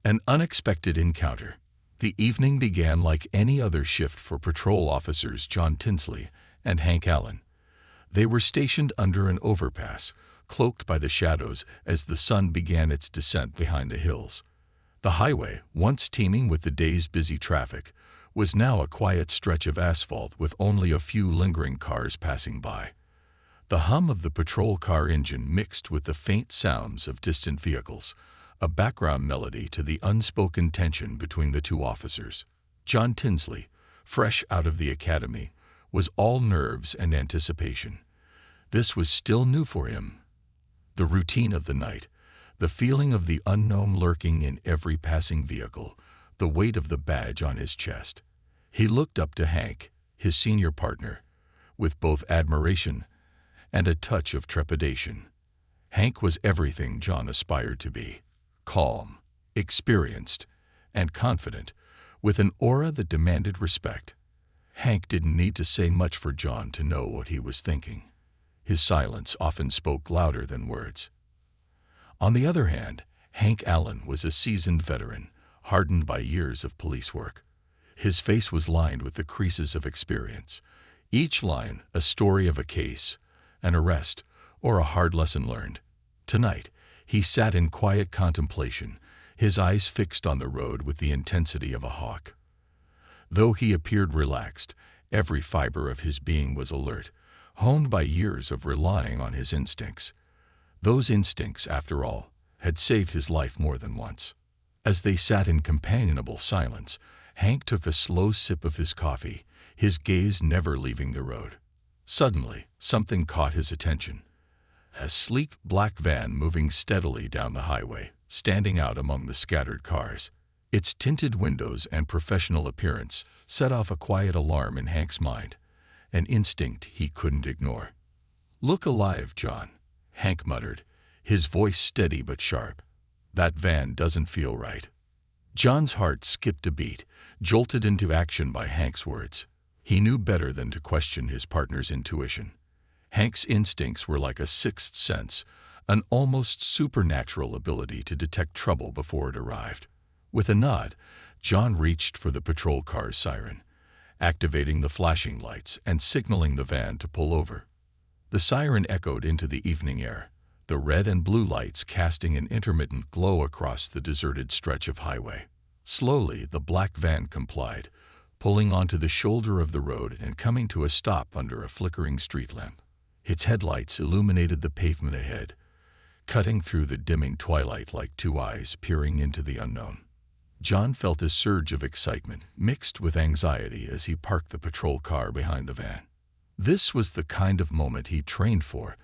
An unexpected encounter. The evening began like any other shift for patrol officers John Tinsley and Hank Allen. They were stationed under an overpass, cloaked by the shadows as the sun began its descent behind the hills. The highway, once teeming with the day's busy traffic, was now a quiet stretch of asphalt with only a few lingering cars passing by. The hum of the patrol car engine mixed with the faint sounds of distant vehicles, a background melody to the unspoken tension between the two officers. John Tinsley, fresh out of the academy, was all nerves and anticipation. This was still new for him. The routine of the night, the feeling of the unknown lurking in every passing vehicle, the weight of the badge on his chest. He looked up to Hank, his senior partner, with both admiration and a touch of trepidation. Hank was everything John aspired to be: calm, experienced, and confident, with an aura that demanded respect. Hank didn't need to say much for John to know what he was thinking. His silence often spoke louder than words. On the other hand, Hank Allen was a seasoned veteran, hardened by years of police work. His face was lined with the creases of experience, each line a story of a case, an arrest, or a hard lesson learned. Tonight, he sat in quiet contemplation, his eyes fixed on the road with the intensity of a hawk. Though he appeared relaxed, every fiber of his being was alert, honed by years of relying on his instincts. Those instincts, after all, had saved his life more than once. As they sat in companionable silence, Hank took a slow sip of his coffee, his gaze never leaving the road. Suddenly, something caught his attention. A sleek black van moving steadily down the highway, standing out among the scattered cars. Its tinted windows and professional appearance set off a quiet alarm in Hank's mind, an instinct he couldn't ignore. "Look alive, John," Hank muttered, his voice steady but sharp. "That van doesn't feel right." John's heart skipped a beat, jolted into action by Hank's words. He knew better than to question his partner's intuition. Hank's instincts were like a sixth sense, an almost supernatural ability to detect trouble before it arrived. With a nod, John reached for the patrol car's siren, activating the flashing lights and signaling the van to pull over. The siren echoed into the evening air, the red and blue lights casting an intermittent glow across the deserted stretch of highway. Slowly, the black van complied, pulling onto the shoulder of the road and coming to a stop under a flickering street lamp. Its headlights illuminated the pavement ahead, cutting through the dimming twilight like two eyes peering into the unknown. John felt a surge of excitement mixed with anxiety as he parked the patrol car behind the van. This was the kind of moment he trained for,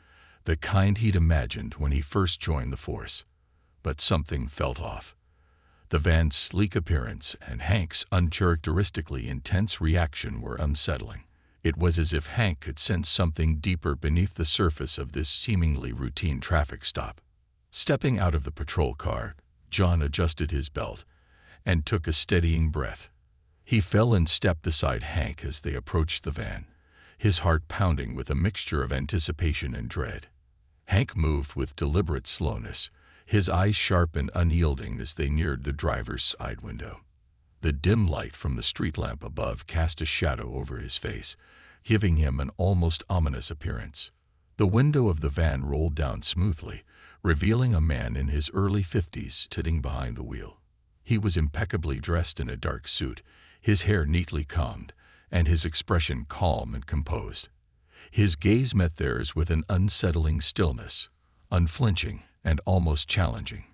the kind he'd imagined when he first joined the force. But something felt off. The van's sleek appearance and Hank's uncharacteristically intense reaction were unsettling. It was as if Hank could sense something deeper beneath the surface of this seemingly routine traffic stop. Stepping out of the patrol car, John adjusted his belt and took a steadying breath. He fell in step beside Hank as they approached the van, his heart pounding with a mixture of anticipation and dread. Hank moved with deliberate slowness, his eyes sharp and unyielding as they neared the driver's side window. The dim light from the street lamp above cast a shadow over his face, giving him an almost ominous appearance. The window of the van rolled down smoothly, revealing a man in his early 50s sitting behind the wheel. He was impeccably dressed in a dark suit, his hair neatly combed, and his expression calm and composed. His gaze met theirs with an unsettling stillness, unflinching and almost challenging.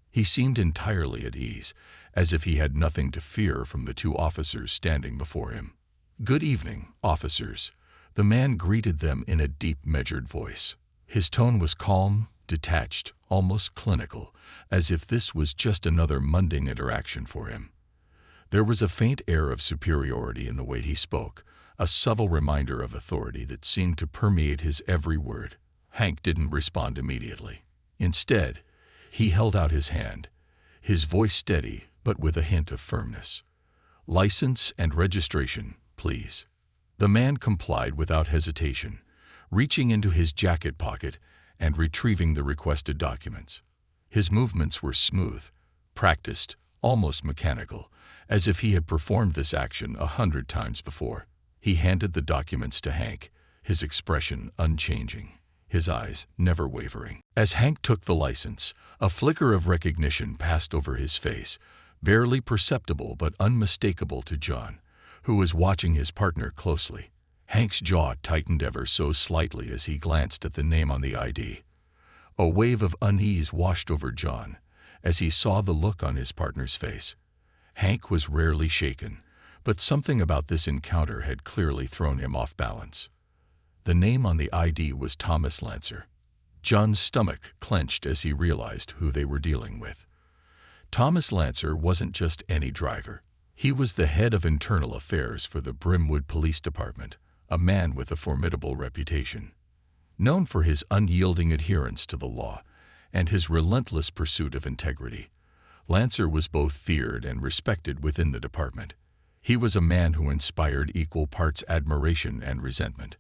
He seemed entirely at ease, as if he had nothing to fear from the two officers standing before him. "Good evening, officers," the man greeted them in a deep, measured voice. His tone was calm, detached, almost clinical, as if this was just another mundane interaction for him. There was a faint air of superiority in the way he spoke, a subtle reminder of authority that seemed to permeate his every word. Hank didn't respond immediately. Instead, he held out his hand, his voice steady but with a hint of firmness. "License and registration, please." The man complied without hesitation, reaching into his jacket pocket and retrieving the requested documents. His movements were smooth, practiced, almost mechanical, as if he had performed this action 100 times before. He handed the documents to Hank, his expression unchanging, his eyes never wavering. As Hank took the license, a flicker of recognition passed over his face, barely perceptible but unmistakable to John, who was watching his partner closely. Hank's jaw tightened ever so slightly as he glanced at the name on the ID. A wave of unease washed over John as he saw the look on his partner's face. Hank was rarely shaken, but something about this encounter had clearly thrown him off balance. The name on the ID was Thomas Lancer. John's stomach clenched as he realized who they were dealing with. Thomas Lancer wasn't just any driver. He was the head of internal affairs for the Brimwood Police Department, a man with a formidable reputation. Known for his unyielding adherence to the law and his relentless pursuit of integrity, Lancer was both feared and respected within the department. He was a man who inspired equal parts admiration and resentment,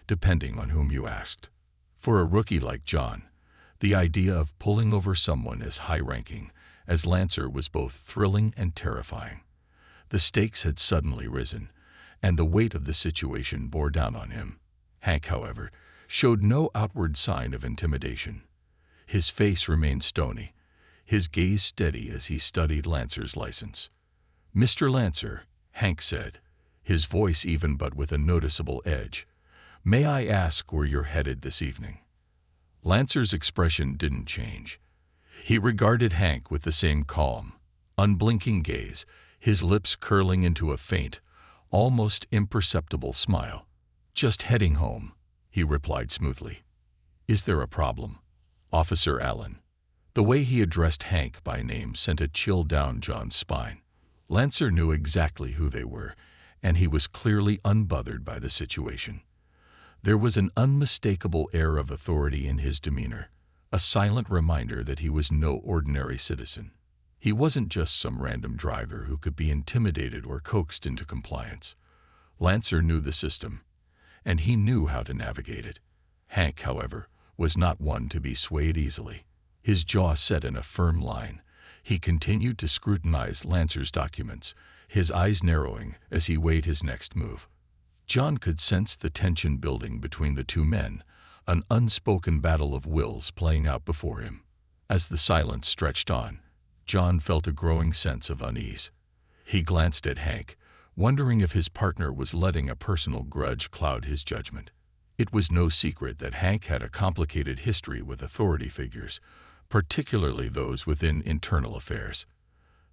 depending on whom you asked. For a rookie like John, the idea of pulling over someone as high-ranking as Lancer was both thrilling and terrifying. The stakes had suddenly risen, and the weight of the situation bore down on him. Hank, however, showed no outward sign of intimidation. His face remained stony, his gaze steady as he studied Lancer's license. "Mr. Lancer," Hank said, his voice even but with a noticeable edge, "may I ask where you're headed this evening?" Lancer's expression didn't change. He regarded Hank with the same calm, unblinking gaze, his lips curling into a faint, almost imperceptible smile. "Just heading home," he replied smoothly. "Is there a problem, Officer Allen?" The way he addressed Hank by name sent a chill down John's spine. Lancer knew exactly who they were, and he was clearly unbothered by the situation. There was an unmistakable air of authority in his demeanor, a silent reminder that he was no ordinary citizen. He wasn't just some random driver who could be intimidated or coaxed into compliance. Lancer knew the system, and he knew how to navigate it. Hank, however, was not one to be swayed easily. His jaw set in a firm line. He continued to scrutinize Lancer's documents, his eyes narrowing as he weighed his next move. John could sense the tension building between the two men, an unspoken battle of wills playing out before him. As the silence stretched on, John felt a growing sense of unease. He glanced at Hank, wondering if his partner was letting a personal grudge cloud his judgment. It was no secret that Hank had a complicated history with authority figures, particularly those within internal affairs.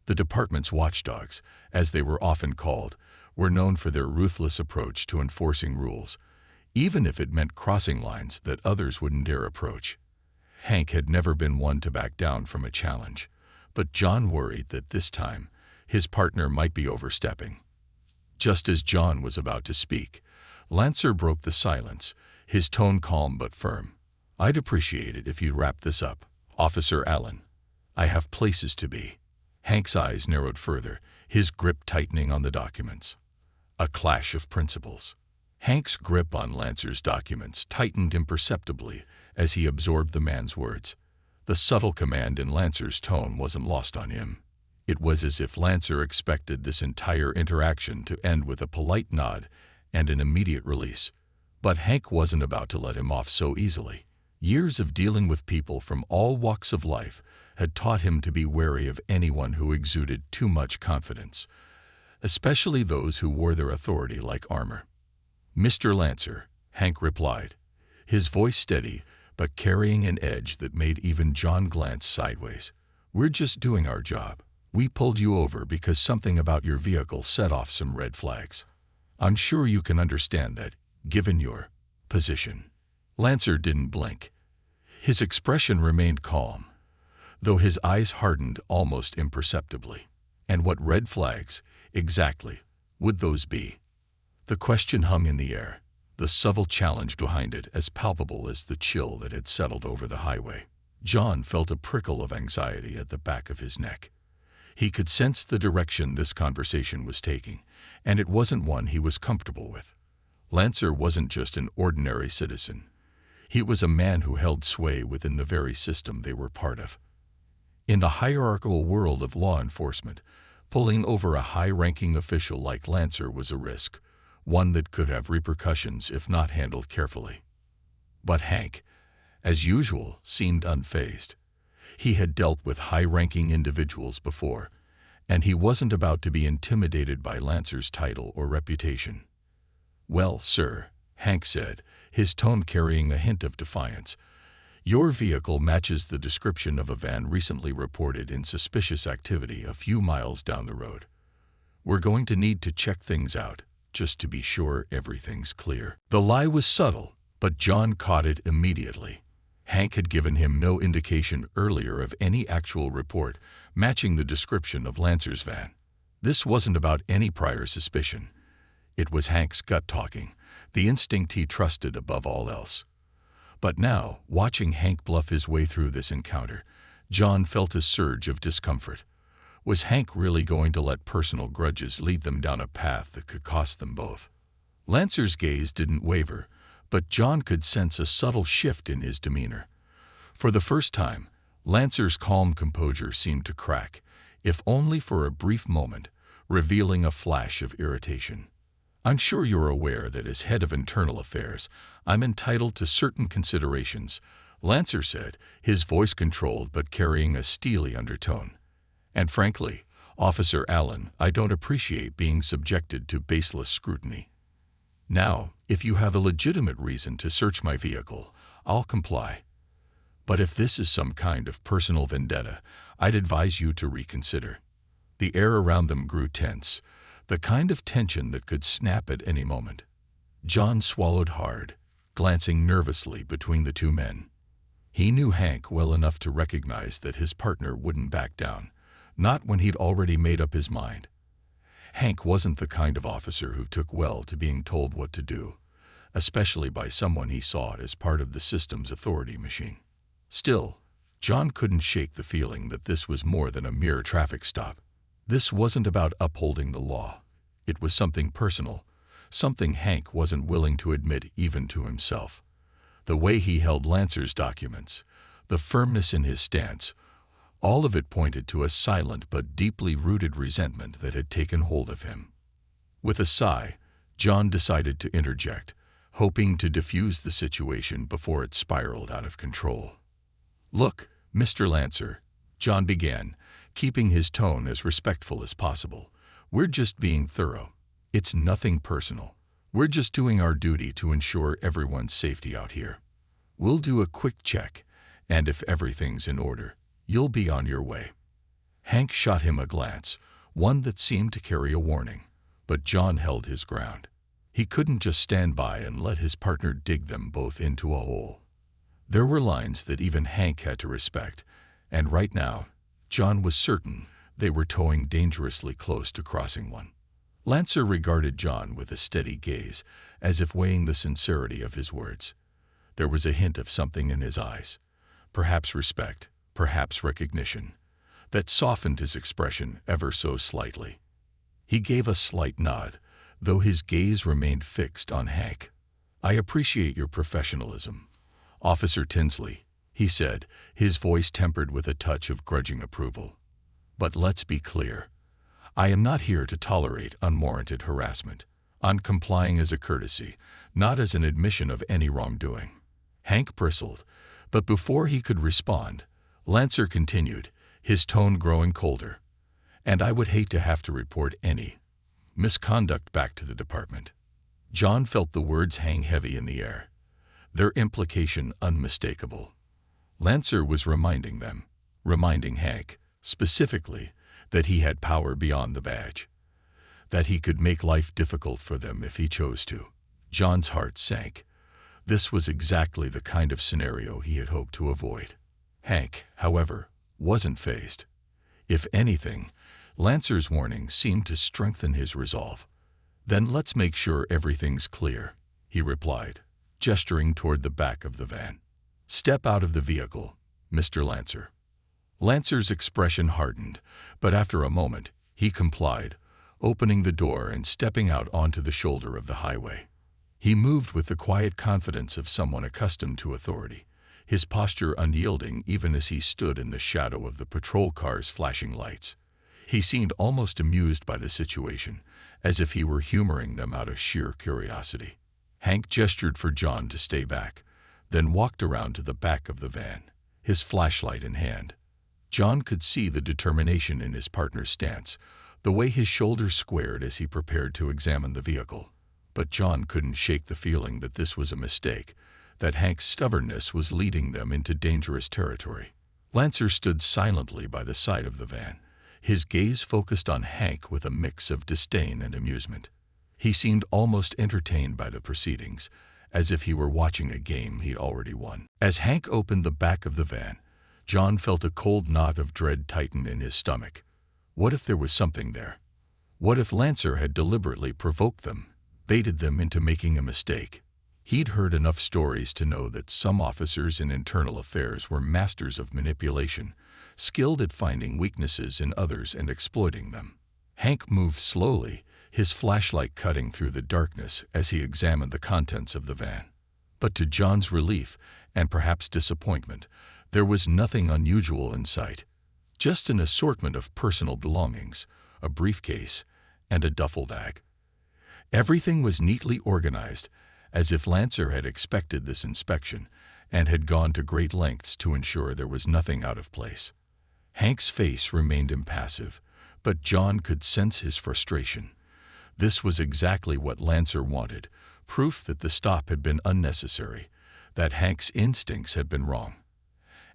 The department's watchdogs, as they were often called, were known for their ruthless approach to enforcing rules, even if it meant crossing lines that others wouldn't dare approach. Hank had never been one to back down from a challenge, but John worried that this time his partner might be overstepping. Just as John was about to speak, Lancer broke the silence, his tone calm but firm. "I'd appreciate it if you'd wrap this up, Officer Allen. I have places to be." Hank's eyes narrowed further, his grip tightening on the documents. A clash of principles. Hank's grip on Lancer's documents tightened imperceptibly as he absorbed the man's words. The subtle command in Lancer's tone wasn't lost on him. It was as if Lancer expected this entire interaction to end with a polite nod and an immediate release. But Hank wasn't about to let him off so easily. Years of dealing with people from all walks of life had taught him to be wary of anyone who exuded too much confidence, especially those who wore their authority like armor. "Mr. Lancer," Hank replied, his voice steady but carrying an edge that made even John glance sideways. "We're just doing our job. We pulled you over because something about your vehicle set off some red flags. I'm sure you can understand that, given your position." Lancer didn't blink. His expression remained calm, though his eyes hardened almost imperceptibly. "And what red flags, exactly, would those be?" The question hung in the air, the subtle challenge behind it as palpable as the chill that had settled over the highway. John felt a prickle of anxiety at the back of his neck. He could sense the direction this conversation was taking, and it wasn't one he was comfortable with. Lancer wasn't just an ordinary citizen. He was a man who held sway within the very system they were part of. In the hierarchical world of law enforcement, pulling over a high-ranking official like Lancer was a risk, one that could have repercussions if not handled carefully. But Hank, as usual, seemed unfazed. He had dealt with high-ranking individuals before, and he wasn't about to be intimidated by Lancer's title or reputation. "Well, sir," Hank said, his tone carrying a hint of defiance, "your vehicle matches the description of a van recently reported in suspicious activity a few miles down the road. We're going to need to check things out, just to be sure everything's clear." The lie was subtle, but John caught it immediately. Hank had given him no indication earlier of any actual report matching the description of Lancer's van. This wasn't about any prior suspicion. It was Hank's gut talking, the instinct he trusted above all else. But now, watching Hank bluff his way through this encounter, John felt a surge of discomfort. Was Hank really going to let personal grudges lead them down a path that could cost them both? Lancer's gaze didn't waver, but John could sense a subtle shift in his demeanor. For the first time, Lancer's calm composure seemed to crack, if only for a brief moment, revealing a flash of irritation. "I'm sure you're aware that as head of internal affairs, I'm entitled to certain considerations," Lancer said, his voice controlled but carrying a steely undertone. "And frankly, Officer Allen, I don't appreciate being subjected to baseless scrutiny. Now, if you have a legitimate reason to search my vehicle, I'll comply. But if this is some kind of personal vendetta, I'd advise you to reconsider." The air around them grew tense, the kind of tension that could snap at any moment. John swallowed hard, glancing nervously between the two men. He knew Hank well enough to recognize that his partner wouldn't back down, not when he'd already made up his mind. Hank wasn't the kind of officer who took well to being told what to do, especially by someone he saw as part of the system's authority machine. Still, John couldn't shake the feeling that this was more than a mere traffic stop. This wasn't about upholding the law. It was something personal, something Hank wasn't willing to admit even to himself. The way he held Lancer's documents, the firmness in his stance, all of it pointed to a silent but deeply rooted resentment that had taken hold of him. With a sigh, John decided to interject, hoping to diffuse the situation before it spiraled out of control. "Look, Mr. Lancer," John began, keeping his tone as respectful as possible, "we're just being thorough. It's nothing personal. We're just doing our duty to ensure everyone's safety out here. We'll do a quick check, and if everything's in order, you'll be on your way." Hank shot him a glance, one that seemed to carry a warning, but John held his ground. He couldn't just stand by and let his partner dig them both into a hole. There were lines that even Hank had to respect, and right now, John was certain they were towing dangerously close to crossing one. Lancer regarded John with a steady gaze, as if weighing the sincerity of his words. There was a hint of something in his eyes, perhaps respect, perhaps recognition, that softened his expression ever so slightly. He gave a slight nod, though his gaze remained fixed on Hank. "I appreciate your professionalism, Officer Tinsley," he said, his voice tempered with a touch of grudging approval. "But let's be clear. I am not here to tolerate unwarranted harassment. I'm complying as a courtesy, not as an admission of any wrongdoing." Hank bristled, but before he could respond, Lancer continued, his tone growing colder. "And I would hate to have to report any misconduct back to the department." John felt the words hang heavy in the air, their implication unmistakable. Lancer was reminding Hank, specifically, that he had power beyond the badge, that he could make life difficult for them if he chose to. John's heart sank. This was exactly the kind of scenario he had hoped to avoid. Hank, however, wasn't fazed. If anything, Lancer's warning seemed to strengthen his resolve. "Then let's make sure everything's clear," he replied, gesturing toward the back of the van. "Step out of the vehicle, Mr. Lancer." Lancer's expression hardened, but after a moment, he complied, opening the door and stepping out onto the shoulder of the highway. He moved with the quiet confidence of someone accustomed to authority, his posture unyielding even as he stood in the shadow of the patrol car's flashing lights. He seemed almost amused by the situation, as if he were humoring them out of sheer curiosity. Hank gestured for John to stay back, then walked around to the back of the van, his flashlight in hand. John could see the determination in his partner's stance, the way his shoulders squared as he prepared to examine the vehicle. But John couldn't shake the feeling that this was a mistake, that Hank's stubbornness was leading them into dangerous territory. Lancer stood silently by the side of the van, his gaze focused on Hank with a mix of disdain and amusement. He seemed almost entertained by the proceedings, as if he were watching a game he'd already won. As Hank opened the back of the van, John felt a cold knot of dread tighten in his stomach. What if there was something there? What if Lancer had deliberately provoked them, baited them into making a mistake? He'd heard enough stories to know that some officers in internal affairs were masters of manipulation, skilled at finding weaknesses in others and exploiting them. Hank moved slowly, his flashlight cutting through the darkness as he examined the contents of the van. But to John's relief, and perhaps disappointment, there was nothing unusual in sight. Just an assortment of personal belongings, a briefcase, and a duffel bag. Everything was neatly organized, as if Lancer had expected this inspection and had gone to great lengths to ensure there was nothing out of place. Hank's face remained impassive, but John could sense his frustration. This was exactly what Lancer wanted, proof that the stop had been unnecessary, that Hank's instincts had been wrong.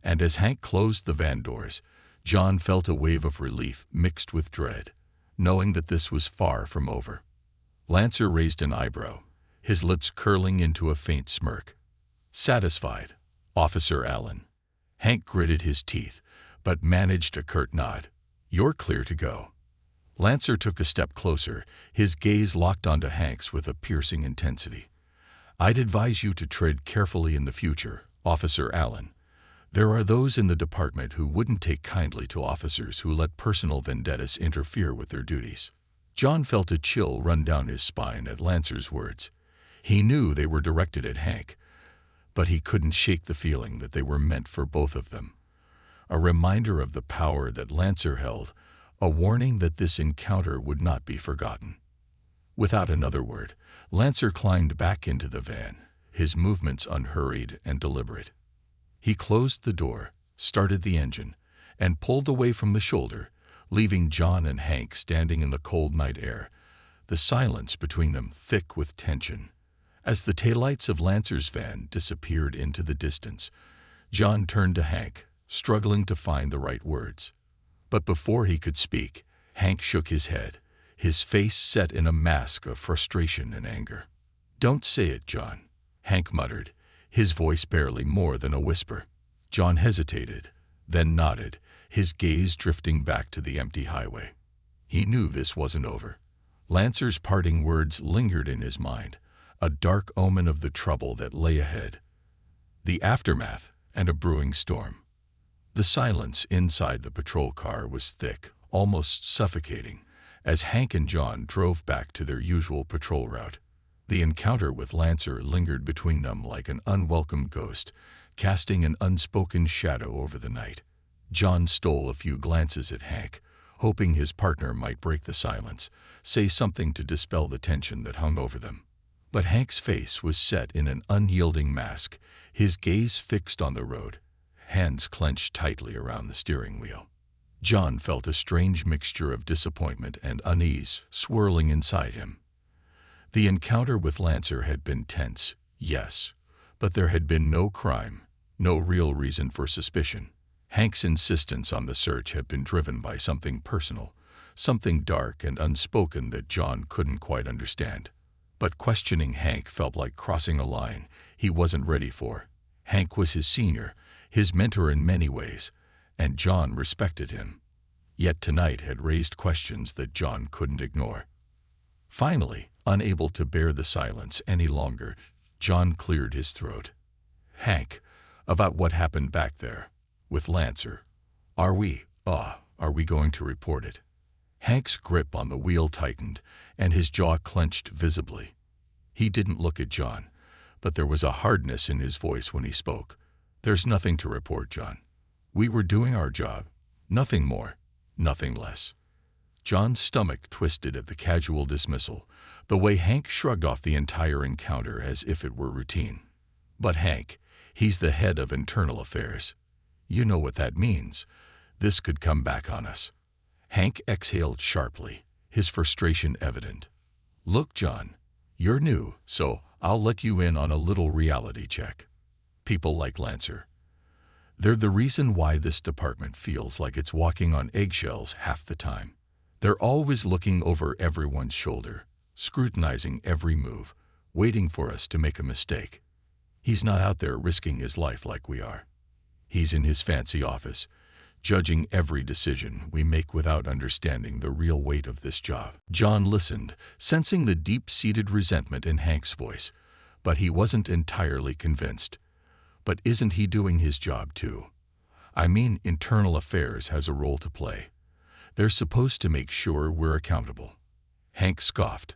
And as Hank closed the van doors, John felt a wave of relief mixed with dread, knowing that this was far from over. Lancer raised an eyebrow, his lips curling into a faint smirk. Satisfied, Officer Allen. Hank gritted his teeth, but managed a curt nod. You're clear to go. Lancer took a step closer, his gaze locked onto Hank's with a piercing intensity. I'd advise you to tread carefully in the future, Officer Allen. There are those in the department who wouldn't take kindly to officers who let personal vendettas interfere with their duties. John felt a chill run down his spine at Lancer's words. He knew they were directed at Hank, but he couldn't shake the feeling that they were meant for both of them. A reminder of the power that Lancer held, a warning that this encounter would not be forgotten. Without another word, Lancer climbed back into the van, his movements unhurried and deliberate. He closed the door, started the engine, and pulled away from the shoulder, leaving John and Hank standing in the cold night air, the silence between them thick with tension. As the taillights of Lancer's van disappeared into the distance, John turned to Hank, struggling to find the right words. But before he could speak, Hank shook his head, his face set in a mask of frustration and anger. Don't say it, John, Hank muttered, his voice barely more than a whisper. John hesitated, then nodded, his gaze drifting back to the empty highway. He knew this wasn't over. Lancer's parting words lingered in his mind, a dark omen of the trouble that lay ahead. The aftermath and a brewing storm. The silence inside the patrol car was thick, almost suffocating, as Hank and John drove back to their usual patrol route. The encounter with Lancer lingered between them like an unwelcome ghost, casting an unspoken shadow over the night. John stole a few glances at Hank, hoping his partner might break the silence, say something to dispel the tension that hung over them. But Hank's face was set in an unyielding mask, his gaze fixed on the road, hands clenched tightly around the steering wheel. John felt a strange mixture of disappointment and unease swirling inside him. The encounter with Lancer had been tense, yes, but there had been no crime, no real reason for suspicion. Hank's insistence on the search had been driven by something personal, something dark and unspoken that John couldn't quite understand. But questioning Hank felt like crossing a line he wasn't ready for. Hank was his senior, his mentor in many ways, and John respected him. Yet tonight had raised questions that John couldn't ignore. Finally, unable to bear the silence any longer, John cleared his throat. Hank, about what happened back there, with Lancer. Are we going to report it? Hank's grip on the wheel tightened, and his jaw clenched visibly. He didn't look at John, but there was a hardness in his voice when he spoke. There's nothing to report, John. We were doing our job. Nothing more, nothing less. John's stomach twisted at the casual dismissal, the way Hank shrugged off the entire encounter as if it were routine. But Hank, he's the head of internal affairs. You know what that means. This could come back on us. Hank exhaled sharply, his frustration evident. Look, John, you're new, so I'll let you in on a little reality check. People like Lancer, they're the reason why this department feels like it's walking on eggshells half the time. They're always looking over everyone's shoulder, scrutinizing every move, waiting for us to make a mistake. He's not out there risking his life like we are. He's in his fancy office, judging every decision we make without understanding the real weight of this job. John listened, sensing the deep-seated resentment in Hank's voice, but he wasn't entirely convinced. But isn't he doing his job too? I mean, internal affairs has a role to play. They're supposed to make sure we're accountable. Hank scoffed,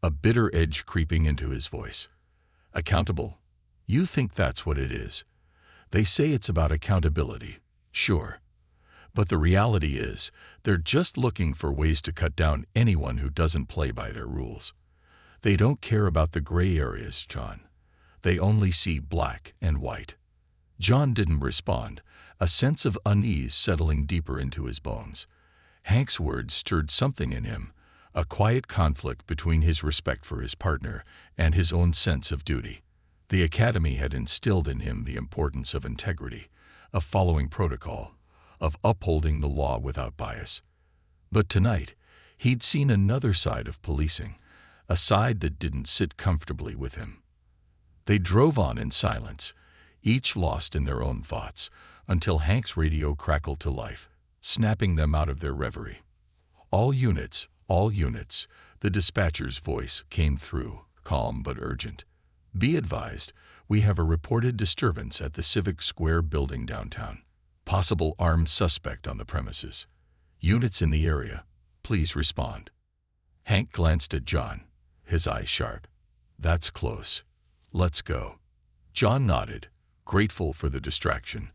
a bitter edge creeping into his voice. Accountable? You think that's what it is? They say it's about accountability, sure. But the reality is, they're just looking for ways to cut down anyone who doesn't play by their rules. They don't care about the gray areas, John. They only see black and white. John didn't respond, a sense of unease settling deeper into his bones. Hank's words stirred something in him, a quiet conflict between his respect for his partner and his own sense of duty. The academy had instilled in him the importance of integrity, of following protocol, of upholding the law without bias. But tonight, he'd seen another side of policing, a side that didn't sit comfortably with him. They drove on in silence, each lost in their own thoughts, until Hank's radio crackled to life, snapping them out of their reverie. All units, the dispatcher's voice came through, calm but urgent. Be advised, we have a reported disturbance at the Civic Square building downtown. Possible armed suspect on the premises. Units in the area, please respond. Hank glanced at John, his eyes sharp. That's close. Let's go. John nodded, grateful for the distraction,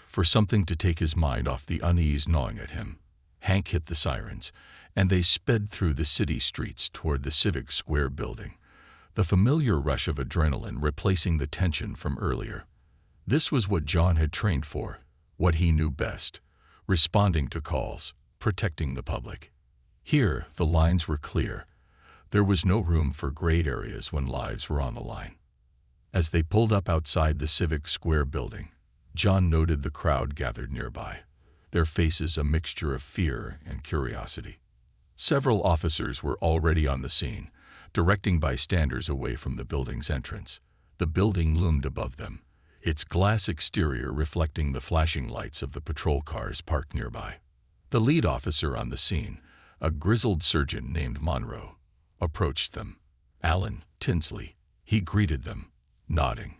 for something to take his mind off the unease gnawing at him. Hank hit the sirens, and they sped through the city streets toward the Civic Square building, the familiar rush of adrenaline replacing the tension from earlier. This was what John had trained for, what he knew best, responding to calls, protecting the public. Here, the lines were clear. There was no room for gray areas when lives were on the line. As they pulled up outside the Civic Square building, John noted the crowd gathered nearby, their faces a mixture of fear and curiosity. Several officers were already on the scene, directing bystanders away from the building's entrance. The building loomed above them, its glass exterior reflecting the flashing lights of the patrol cars parked nearby. The lead officer on the scene, a grizzled surgeon named Monroe, approached them. Alan Tinsley, he greeted them, nodding.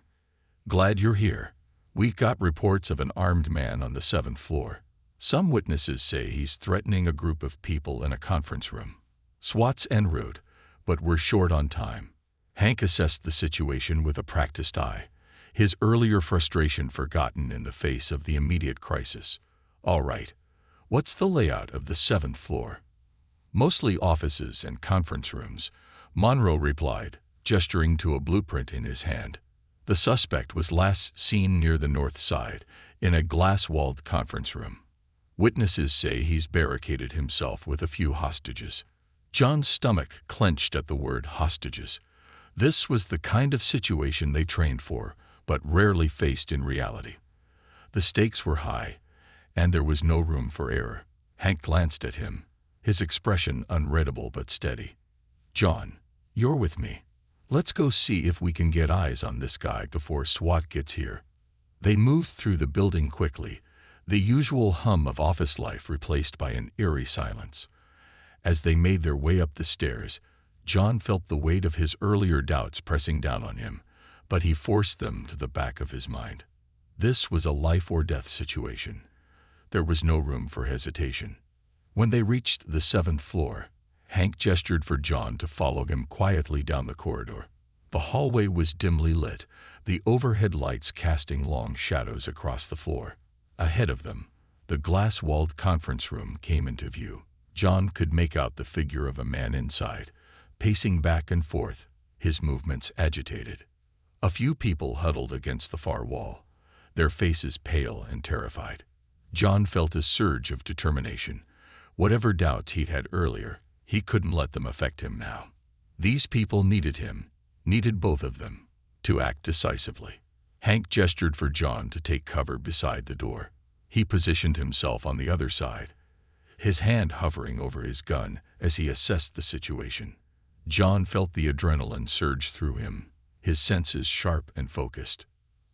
Glad you're here. We've got reports of an armed man on the 7th floor. Some witnesses say he's threatening a group of people in a conference room. SWAT's en route, but we're short on time. Hank assessed the situation with a practiced eye, his earlier frustration forgotten in the face of the immediate crisis. All right, what's the layout of the 7th floor? Mostly offices and conference rooms, Monroe replied, gesturing to a blueprint in his hand. The suspect was last seen near the north side, in a glass-walled conference room. Witnesses say he's barricaded himself with a few hostages. John's stomach clenched at the word hostages. This was the kind of situation they trained for, but rarely faced in reality. The stakes were high, and there was no room for error. Hank glanced at him, his expression unreadable but steady. John, you're with me. Let's go see if we can get eyes on this guy before SWAT gets here. They moved through the building quickly, the usual hum of office life replaced by an eerie silence. As they made their way up the stairs, John felt the weight of his earlier doubts pressing down on him, but he forced them to the back of his mind. This was a life-or-death situation. There was no room for hesitation. When they reached the 7th floor, Hank gestured for John to follow him quietly down the corridor. The hallway was dimly lit, the overhead lights casting long shadows across the floor. Ahead of them, the glass-walled conference room came into view. John could make out the figure of a man inside, pacing back and forth, his movements agitated. A few people huddled against the far wall, their faces pale and terrified. John felt a surge of determination. Whatever doubts he'd had earlier, he couldn't let them affect him now. These people needed him, needed both of them, to act decisively. Hank gestured for John to take cover beside the door. He positioned himself on the other side, his hand hovering over his gun as he assessed the situation. John felt the adrenaline surge through him, his senses sharp and focused.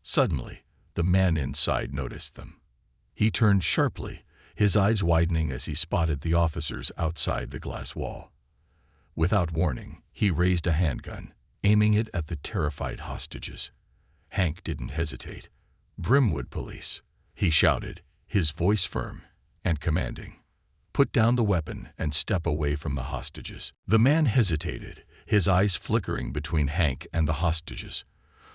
Suddenly, the man inside noticed them. He turned sharply, his eyes widening as he spotted the officers outside the glass wall. Without warning, he raised a handgun, aiming it at the terrified hostages. Hank didn't hesitate. "Brimwood Police," he shouted, his voice firm and commanding. "Put down the weapon and step away from the hostages." The man hesitated, his eyes flickering between Hank and the hostages.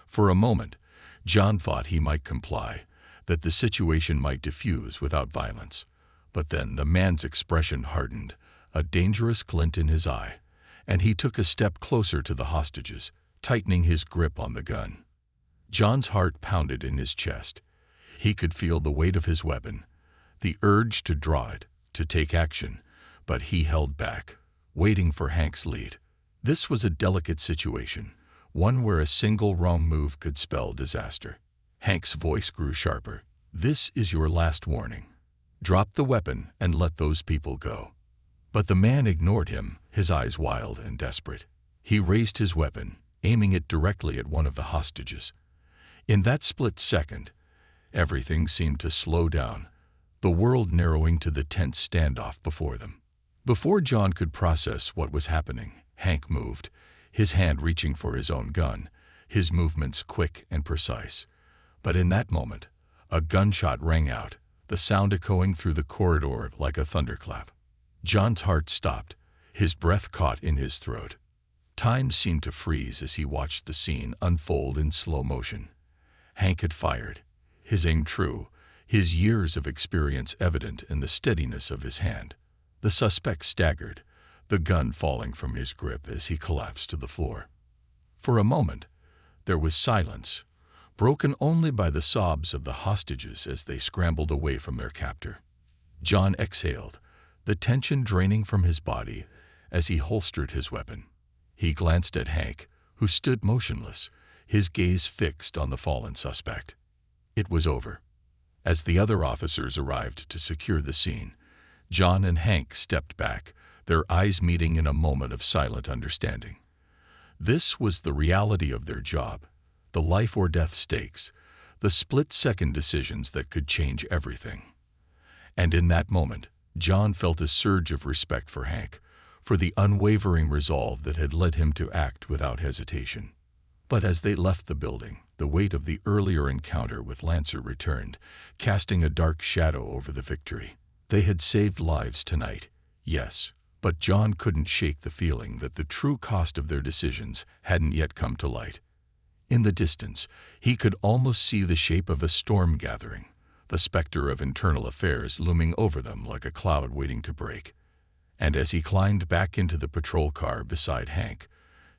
For a moment, John thought he might comply, that the situation might diffuse without violence. But then the man's expression hardened, a dangerous glint in his eye, and he took a step closer to the hostages, tightening his grip on the gun. John's heart pounded in his chest. He could feel the weight of his weapon, the urge to draw it, to take action, but he held back, waiting for Hank's lead. This was a delicate situation, one where a single wrong move could spell disaster. Hank's voice grew sharper. "This is your last warning. Drop the weapon and let those people go." But the man ignored him, his eyes wild and desperate. He raised his weapon, aiming it directly at one of the hostages. In that split second, everything seemed to slow down, the world narrowing to the tense standoff before them. Before John could process what was happening, Hank moved, his hand reaching for his own gun, his movements quick and precise. But in that moment, a gunshot rang out, the sound echoing through the corridor like a thunderclap. John's heart stopped, his breath caught in his throat. Time seemed to freeze as he watched the scene unfold in slow motion. Hank had fired, his aim true, his years of experience evident in the steadiness of his hand. The suspect staggered, the gun falling from his grip as he collapsed to the floor. For a moment, there was silence, broken only by the sobs of the hostages as they scrambled away from their captor. John exhaled, the tension draining from his body as he holstered his weapon. He glanced at Hank, who stood motionless, his gaze fixed on the fallen suspect. It was over. As the other officers arrived to secure the scene, John and Hank stepped back, their eyes meeting in a moment of silent understanding. This was the reality of their job, the life or death stakes, the split-second decisions that could change everything. And in that moment, John felt a surge of respect for Hank, for the unwavering resolve that had led him to act without hesitation. But as they left the building, the weight of the earlier encounter with Lancer returned, casting a dark shadow over the victory. They had saved lives tonight, yes, but John couldn't shake the feeling that the true cost of their decisions hadn't yet come to light. In the distance, he could almost see the shape of a storm gathering, the specter of internal affairs looming over them like a cloud waiting to break. And as he climbed back into the patrol car beside Hank,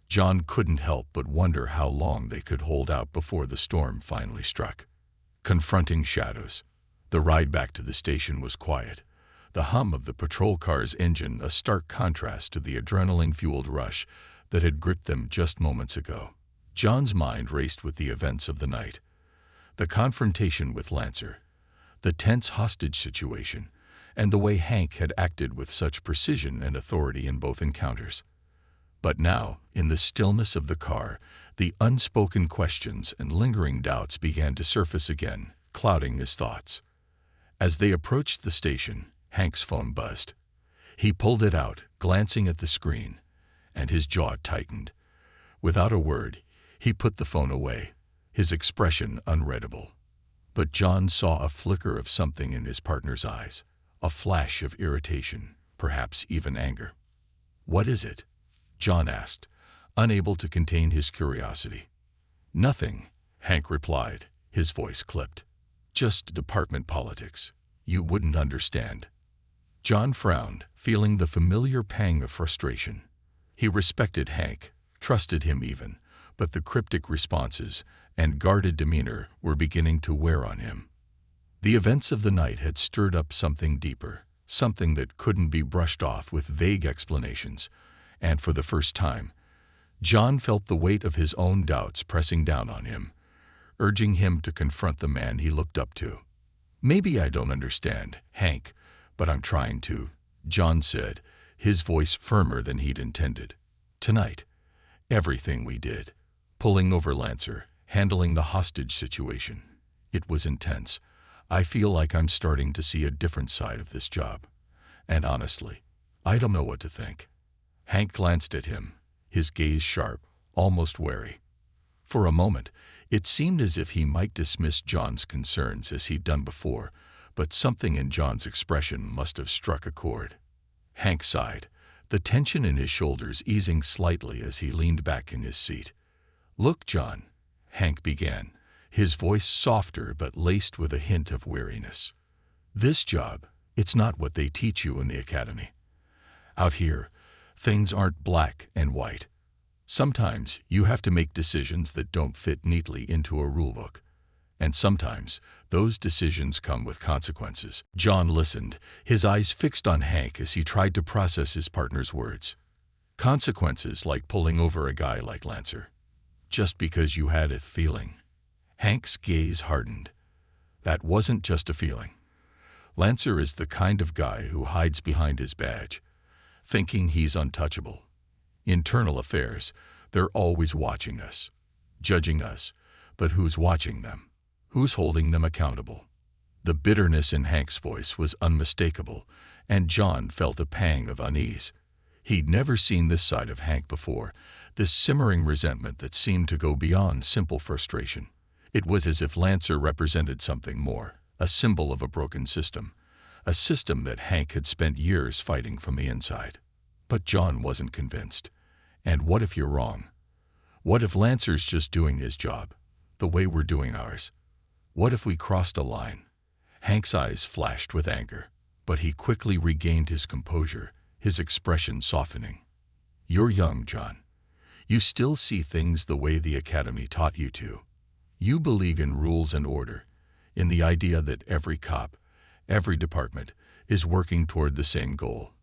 John couldn't help but wonder how long they could hold out before the storm finally struck. Confronting shadows. The ride back to the station was quiet, the hum of the patrol car's engine a stark contrast to the adrenaline-fueled rush that had gripped them just moments ago. John's mind raced with the events of the night. The confrontation with Lancer, the tense hostage situation, and the way Hank had acted with such precision and authority in both encounters. But now, in the stillness of the car, the unspoken questions and lingering doubts began to surface again, clouding his thoughts. As they approached the station, Hank's phone buzzed. He pulled it out, glancing at the screen, and his jaw tightened. Without a word, he put the phone away, his expression unreadable. But John saw a flicker of something in his partner's eyes, a flash of irritation, perhaps even anger. "What is it?" John asked, unable to contain his curiosity. "Nothing," Hank replied, his voice clipped. "Just department politics. You wouldn't understand." John frowned, feeling the familiar pang of frustration. He respected Hank, trusted him even, but the cryptic responses and guarded demeanor were beginning to wear on him. The events of the night had stirred up something deeper, something that couldn't be brushed off with vague explanations, and for the first time, John felt the weight of his own doubts pressing down on him, urging him to confront the man he looked up to. "Maybe I don't understand, Hank, but I'm trying to," John said, his voice firmer than he'd intended. "Tonight, everything we did, pulling over Lancer, handling the hostage situation, it was intense. I feel like I'm starting to see a different side of this job. And honestly, I don't know what to think." Hank glanced at him, his gaze sharp, almost wary. For a moment, it seemed as if he might dismiss John's concerns as he'd done before, but something in John's expression must have struck a chord. Hank sighed, the tension in his shoulders easing slightly as he leaned back in his seat. "Look, John," Hank began, his voice softer but laced with a hint of weariness. "This job, it's not what they teach you in the academy. Out here, things aren't black and white. Sometimes you have to make decisions that don't fit neatly into a rulebook. And sometimes those decisions come with consequences." John listened, his eyes fixed on Hank as he tried to process his partner's words. "Consequences like pulling over a guy like Lancer. Just because you had a feeling." Hank's gaze hardened. "That wasn't just a feeling. Lancer is the kind of guy who hides behind his badge, thinking he's untouchable. Internal affairs, they're always watching us, judging us, but who's watching them? Who's holding them accountable?" The bitterness in Hank's voice was unmistakable, and John felt a pang of unease. He'd never seen this side of Hank before, this simmering resentment that seemed to go beyond simple frustration. It was as if Lancer represented something more, a symbol of a broken system, a system that Hank had spent years fighting from the inside. But John wasn't convinced. And what if you're wrong? What if Lancer's just doing his job, the way we're doing ours? What if we crossed a line? Hank's eyes flashed with anger, but he quickly regained his composure, his expression softening. "You're young, John. You still see things the way the academy taught you to. You believe in rules and order, in the idea that every cop, every department, is working toward the same goal.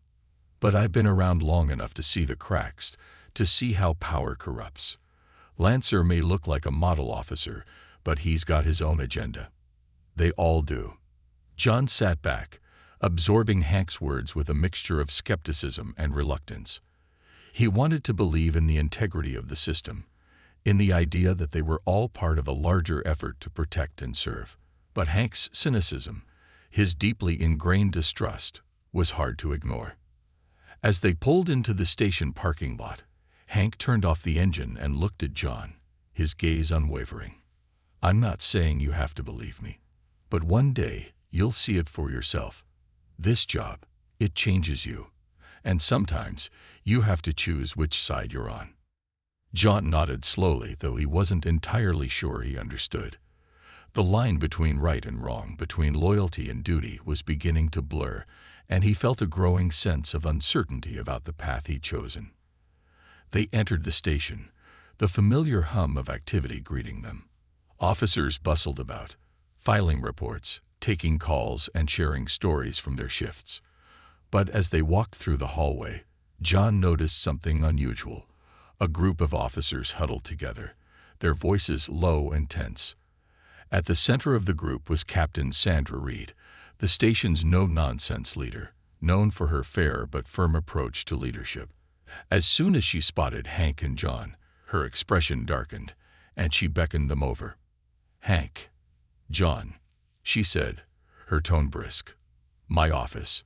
But I've been around long enough to see the cracks, to see how power corrupts. Lancer may look like a model officer, but he's got his own agenda. They all do." John sat back, absorbing Hank's words with a mixture of skepticism and reluctance. He wanted to believe in the integrity of the system, in the idea that they were all part of a larger effort to protect and serve. But Hank's cynicism, his deeply ingrained distrust, was hard to ignore. As they pulled into the station parking lot, Hank turned off the engine and looked at John, his gaze unwavering. "I'm not saying you have to believe me, but one day you'll see it for yourself. This job, it changes you, and sometimes you have to choose which side you're on." John nodded slowly, though he wasn't entirely sure he understood. The line between right and wrong, between loyalty and duty, was beginning to blur, and he felt a growing sense of uncertainty about the path he'd chosen. They entered the station, the familiar hum of activity greeting them. Officers bustled about, filing reports, taking calls, and sharing stories from their shifts. But as they walked through the hallway, John noticed something unusual. A group of officers huddled together, their voices low and tense. At the center of the group was Captain Sandra Reed, the station's no-nonsense leader, known for her fair but firm approach to leadership. As soon as she spotted Hank and John, her expression darkened, and she beckoned them over. "Hank, John," she said, her tone brisk. "My office."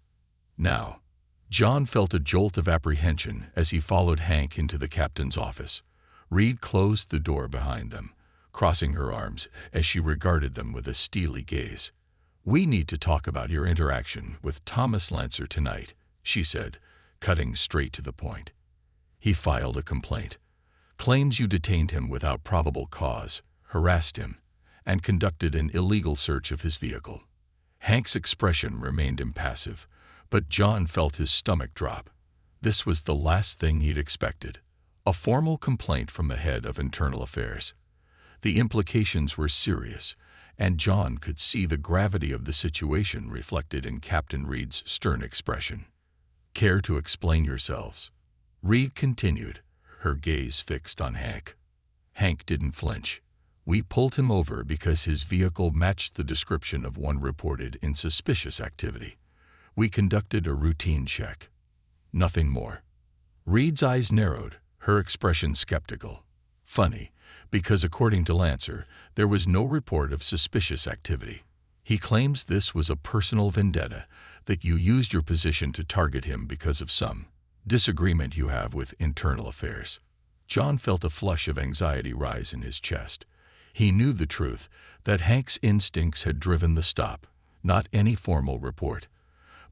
Now, John felt a jolt of apprehension as he followed Hank into the captain's office. Reed closed the door behind them, crossing her arms as she regarded them with a steely gaze. "We need to talk about your interaction with Thomas Lancer tonight," she said, cutting straight to the point. "He filed a complaint. claims you detained him without probable cause, harassed him, and conducted an illegal search of his vehicle. Hank's expression remained impassive, but John felt his stomach drop. This was the last thing he'd expected. A formal complaint from the head of Internal Affairs. The implications were serious, and John could see the gravity of the situation reflected in Captain Reed's stern expression. "Care to explain yourselves?" Reed continued, her gaze fixed on Hank. Hank didn't flinch. "We pulled him over because his vehicle matched the description of one reported in suspicious activity. We conducted a routine check. Nothing more." Reed's eyes narrowed, her expression skeptical. "Funny, because according to Lancer, there was no report of suspicious activity. He claims this was a personal vendetta, that you used your position to target him because of some disagreement you have with Internal Affairs." John felt a flush of anxiety rise in his chest. He knew the truth, that Hank's instincts had driven the stop, not any formal report.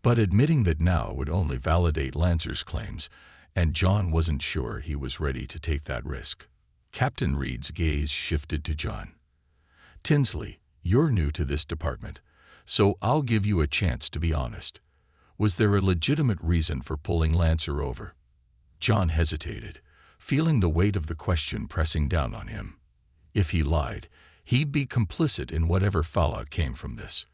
But admitting that now would only validate Lancer's claims, and John wasn't sure he was ready to take that risk. Captain Reed's gaze shifted to John. "Tinsley, you're new to this department, so I'll give you a chance to be honest. Was there a legitimate reason for pulling Lancer over?" John hesitated, feeling the weight of the question pressing down on him. If he lied, he'd be complicit in whatever fallout came from this.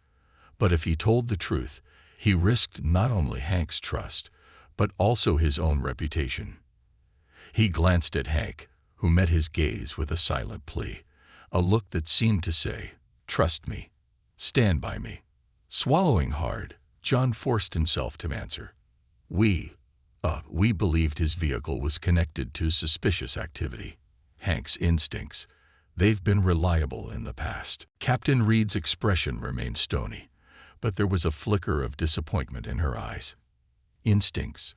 But if he told the truth, he risked not only Hank's trust, but also his own reputation. He glanced at Hank, who met his gaze with a silent plea, a look that seemed to say, "Trust me. Stand by me." Swallowing hard, John forced himself to answer. We believed his vehicle was connected to suspicious activity. Hank's instincts, they've been reliable in the past." Captain Reed's expression remained stony, but there was a flicker of disappointment in her eyes. "Instincts.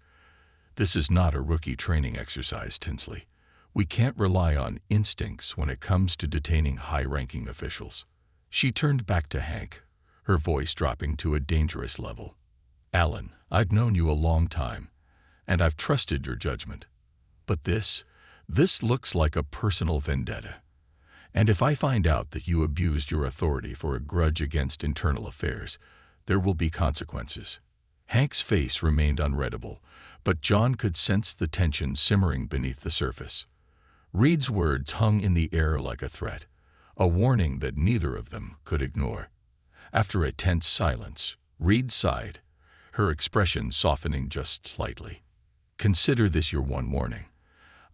This is not a rookie training exercise, Tinsley. We can't rely on instincts when it comes to detaining high-ranking officials." She turned back to Hank, her voice dropping to a dangerous level. "Alan, I've known you a long time, and I've trusted your judgment. But this looks like a personal vendetta. And if I find out that you abused your authority for a grudge against Internal Affairs, there will be consequences." Hank's face remained unreadable, but John could sense the tension simmering beneath the surface. Reed's words hung in the air like a threat, a warning that neither of them could ignore. After a tense silence, Reed sighed, her expression softening just slightly. "Consider this your one warning.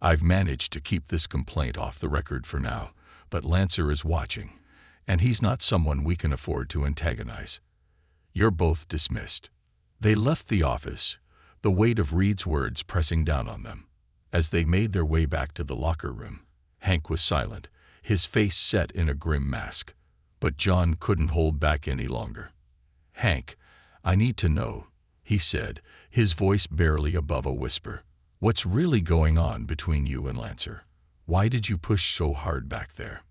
I've managed to keep this complaint off the record for now, but Lancer is watching, and he's not someone we can afford to antagonize. You're both dismissed." They left the office, the weight of Reed's words pressing down on them. As they made their way back to the locker room, Hank was silent, his face set in a grim mask. But John couldn't hold back any longer. "Hank, I need to know," he said, his voice barely above a whisper. "What's really going on between you and Lancer? Why did you push so hard back there?"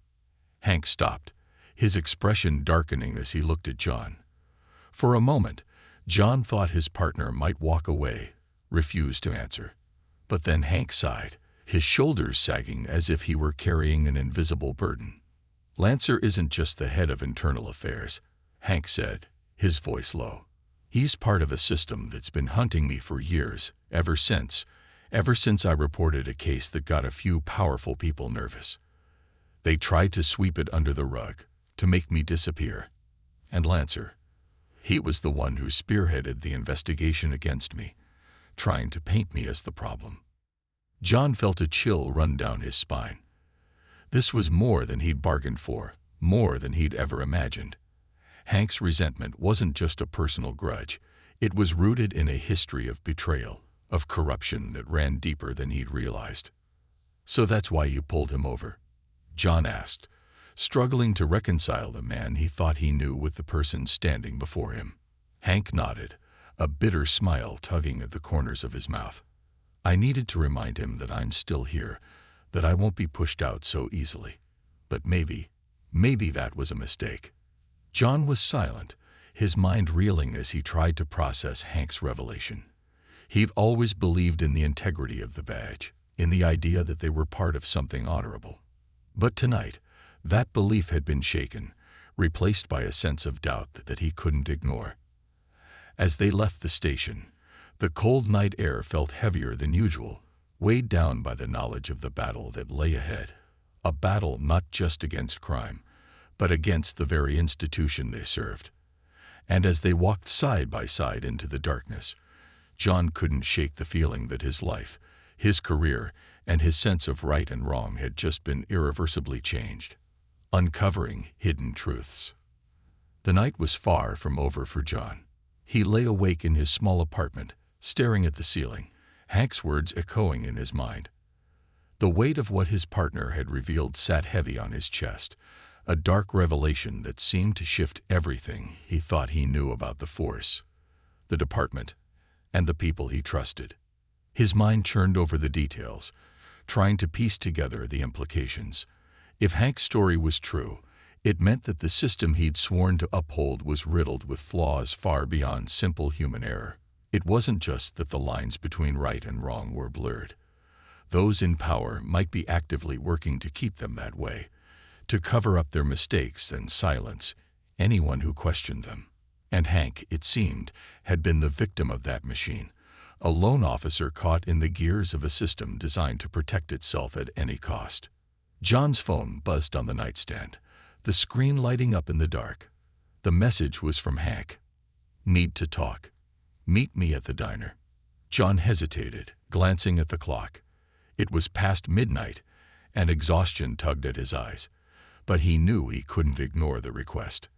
Hank stopped, his expression darkening as he looked at John. For a moment, John thought his partner might walk away, refuse to answer. But then Hank sighed, his shoulders sagging as if he were carrying an invisible burden. "Lancer isn't just the head of Internal Affairs," Hank said, his voice low. "He's part of a system that's been hunting me for years, ever since I reported a case that got a few powerful people nervous. They tried to sweep it under the rug, to make me disappear. And Lancer, he was the one who spearheaded the investigation against me, trying to paint me as the problem." John felt a chill run down his spine. This was more than he'd bargained for, more than he'd ever imagined. Hank's resentment wasn't just a personal grudge. It was rooted in a history of betrayal, of corruption that ran deeper than he'd realized. "So that's why you pulled him over?" John asked, struggling to reconcile the man he thought he knew with the person standing before him. Hank nodded, a bitter smile tugging at the corners of his mouth. "I needed to remind him that I'm still here, that I won't be pushed out so easily. But maybe that was a mistake." John was silent, his mind reeling as he tried to process Hank's revelation. He'd always believed in the integrity of the badge, in the idea that they were part of something honorable. But tonight, that belief had been shaken, replaced by a sense of doubt that he couldn't ignore. As they left the station, the cold night air felt heavier than usual, weighed down by the knowledge of the battle that lay ahead. A battle not just against crime, but against the very institution they served. And as they walked side by side into the darkness, John couldn't shake the feeling that his life, his career, and his sense of right and wrong had just been irreversibly changed. Uncovering hidden truths. The night was far from over for John. He lay awake in his small apartment, staring at the ceiling, Hank's words echoing in his mind. The weight of what his partner had revealed sat heavy on his chest, a dark revelation that seemed to shift everything he thought he knew about the force, the department, and the people he trusted. His mind churned over the details, trying to piece together the implications. If Hank's story was true, it meant that the system he'd sworn to uphold was riddled with flaws far beyond simple human error. It wasn't just that the lines between right and wrong were blurred. Those in power might be actively working to keep them that way, to cover up their mistakes and silence anyone who questioned them. And Hank, it seemed, had been the victim of that machine, a lone officer caught in the gears of a system designed to protect itself at any cost. John's phone buzzed on the nightstand, the screen lighting up in the dark. The message was from Hank. "Need to talk. Meet me at the diner." John hesitated, glancing at the clock. It was past midnight, and exhaustion tugged at his eyes. But he knew he couldn't ignore the request.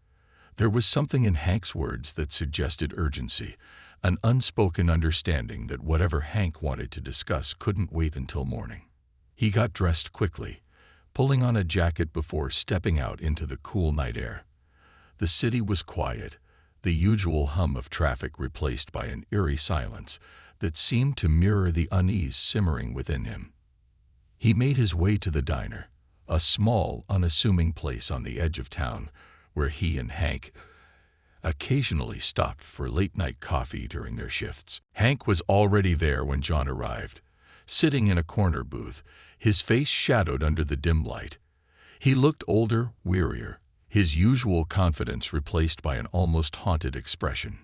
There was something in Hank's words that suggested urgency, an unspoken understanding that whatever Hank wanted to discuss couldn't wait until morning. He got dressed quickly, pulling on a jacket before stepping out into the cool night air. The city was quiet, the usual hum of traffic replaced by an eerie silence that seemed to mirror the unease simmering within him. He made his way to the diner, a small, unassuming place on the edge of town where he and Hank occasionally stopped for late-night coffee during their shifts. Hank was already there when John arrived, sitting in a corner booth, his face shadowed under the dim light. He looked older, wearier, his usual confidence replaced by an almost haunted expression.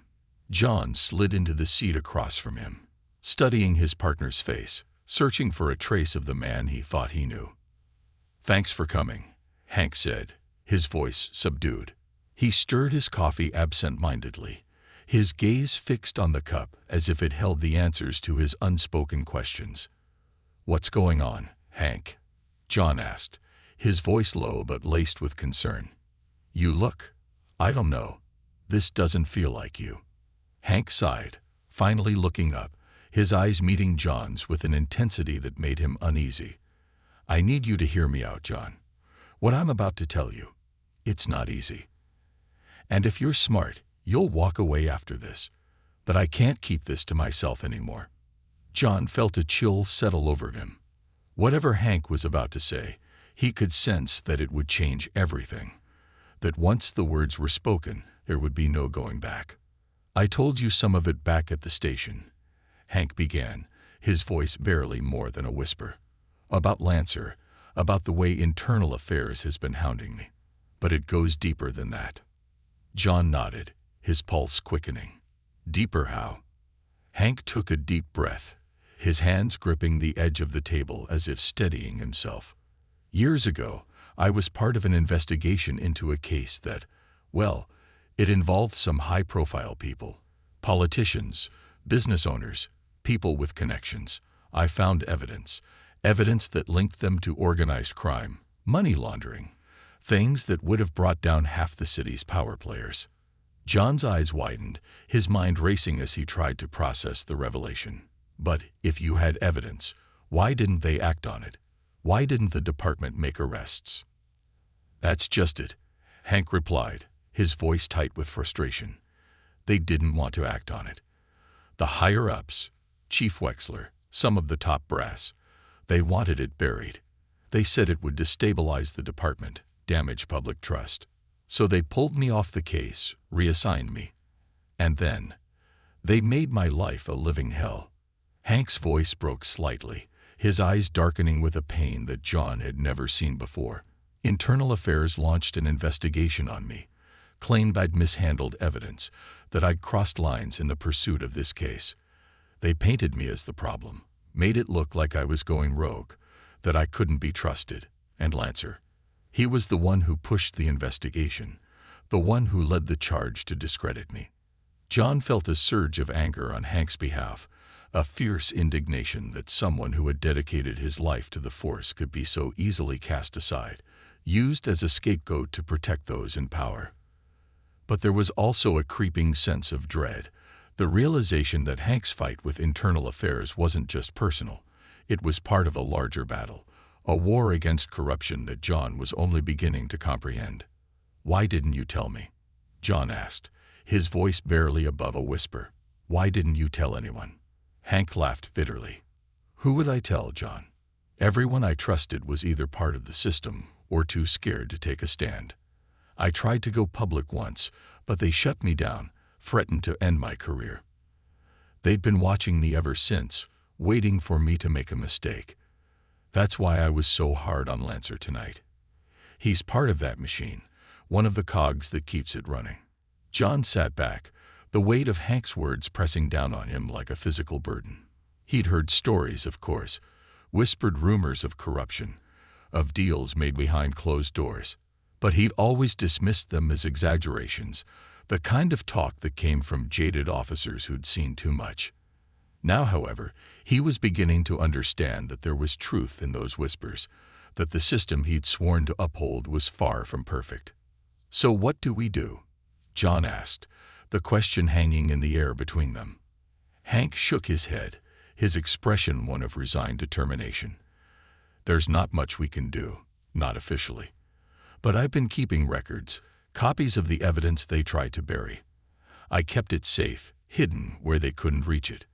John slid into the seat across from him, studying his partner's face, searching for a trace of the man he thought he knew. "Thanks for coming," Hank said, his voice subdued. He stirred his coffee absent-mindedly, his gaze fixed on the cup as if it held the answers to his unspoken questions. "What's going on, Hank?" John asked, his voice low but laced with concern. "You look, I don't know, this doesn't feel like you." Hank sighed, finally looking up, his eyes meeting John's with an intensity that made him uneasy. "I need you to hear me out, John. What I'm about to tell you, it's not easy. And if you're smart, you'll walk away after this. But I can't keep this to myself anymore." John felt a chill settle over him. Whatever Hank was about to say, he could sense that it would change everything, that once the words were spoken, there would be no going back. "I told you some of it back at the station," Hank began, his voice barely more than a whisper. "About Lancer, about the way internal affairs has been hounding me. But it goes deeper than that." John nodded, his pulse quickening. "Deeper how?" Hank took a deep breath, his hands gripping the edge of the table as if steadying himself. "Years ago, I was part of an investigation into a case that, well, it involved some high-profile people, politicians, business owners, people with connections. I found evidence that linked them to organized crime, money laundering, things that would have brought down half the city's power players." John's eyes widened, his mind racing as he tried to process the revelation. "But if you had evidence, why didn't they act on it? Why didn't the department make arrests?" "That's just it," Hank replied, his voice tight with frustration. "They didn't want to act on it. The higher-ups, Chief Wexler, some of the top brass, they wanted it buried. They said it would destabilize the department, damage public trust. So they pulled me off the case, reassigned me. And then, they made my life a living hell." Hank's voice broke slightly, his eyes darkening with a pain that John had never seen before. Internal Affairs launched an investigation on me, claimed I'd mishandled evidence, that I'd crossed lines in the pursuit of this case. They painted me as the problem, made it look like I was going rogue, that I couldn't be trusted. And Lancer, he was the one who pushed the investigation, the one who led the charge to discredit me. John felt a surge of anger on Hank's behalf, a fierce indignation that someone who had dedicated his life to the force could be so easily cast aside, used as a scapegoat to protect those in power. But there was also a creeping sense of dread, the realization that Hank's fight with Internal Affairs wasn't just personal. It was part of a larger battle, a war against corruption that John was only beginning to comprehend. "Why didn't you tell me?" John asked, his voice barely above a whisper. "Why didn't you tell anyone?" Hank laughed bitterly. "Who would I tell, John? Everyone I trusted was either part of the system or too scared to take a stand. I tried to go public once, but they shut me down, threatened to end my career. They'd been watching me ever since, waiting for me to make a mistake. That's why I was so hard on Lancer tonight. He's part of that machine, one of the cogs that keeps it running." John sat back, the weight of Hank's words pressing down on him like a physical burden. He'd heard stories, of course, whispered rumors of corruption, of deals made behind closed doors, but he'd always dismissed them as exaggerations, the kind of talk that came from jaded officers who'd seen too much. Now, however, he was beginning to understand that there was truth in those whispers, that the system he'd sworn to uphold was far from perfect. "So what do we do?" John asked, the question hanging in the air between them. Hank shook his head, his expression one of resigned determination. "There's not much we can do, not officially. But I've been keeping records, copies of the evidence they tried to bury. I kept it safe, hidden where they couldn't reach it.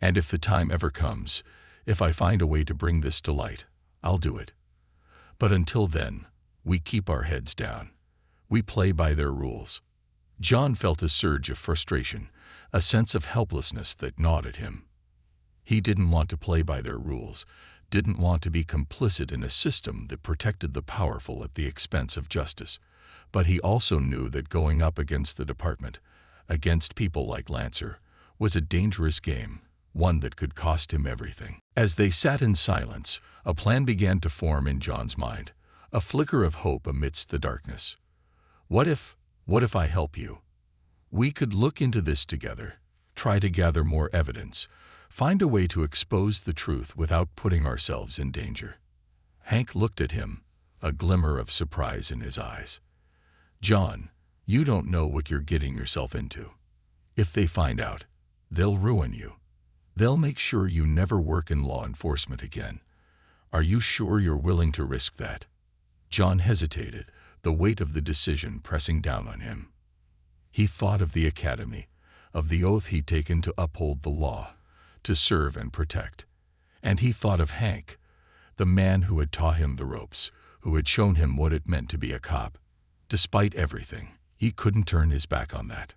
And if the time ever comes, if I find a way to bring this to light, I'll do it. But until then, we keep our heads down. We play by their rules." John felt a surge of frustration, a sense of helplessness that gnawed at him. He didn't want to play by their rules, didn't want to be complicit in a system that protected the powerful at the expense of justice. But he also knew that going up against the department, against people like Lancer, was a dangerous game, one that could cost him everything. As they sat in silence, a plan began to form in John's mind, a flicker of hope amidst the darkness. What if I help you? We could look into this together, try to gather more evidence, find a way to expose the truth without putting ourselves in danger. Hank looked at him, a glimmer of surprise in his eyes. "John, you don't know what you're getting yourself into. If they find out, they'll ruin you. They'll make sure you never work in law enforcement again. Are you sure you're willing to risk that?" John hesitated, the weight of the decision pressing down on him. He thought of the academy, of the oath he'd taken to uphold the law, to serve and protect. And he thought of Hank, the man who had taught him the ropes, who had shown him what it meant to be a cop. Despite everything, he couldn't turn his back on that.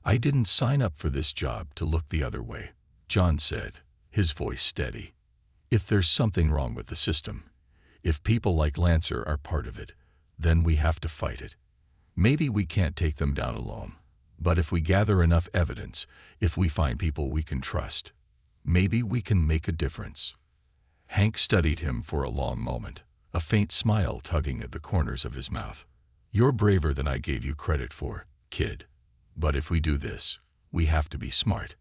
"I didn't sign up for this job to look the other way," John said, his voice steady. "If there's something wrong with the system, if people like Lancer are part of it, then we have to fight it. Maybe we can't take them down alone, but if we gather enough evidence, if we find people we can trust, maybe we can make a difference." Hank studied him for a long moment, a faint smile tugging at the corners of his mouth. "You're braver than I gave you credit for, kid. But if we do this, we have to be smart.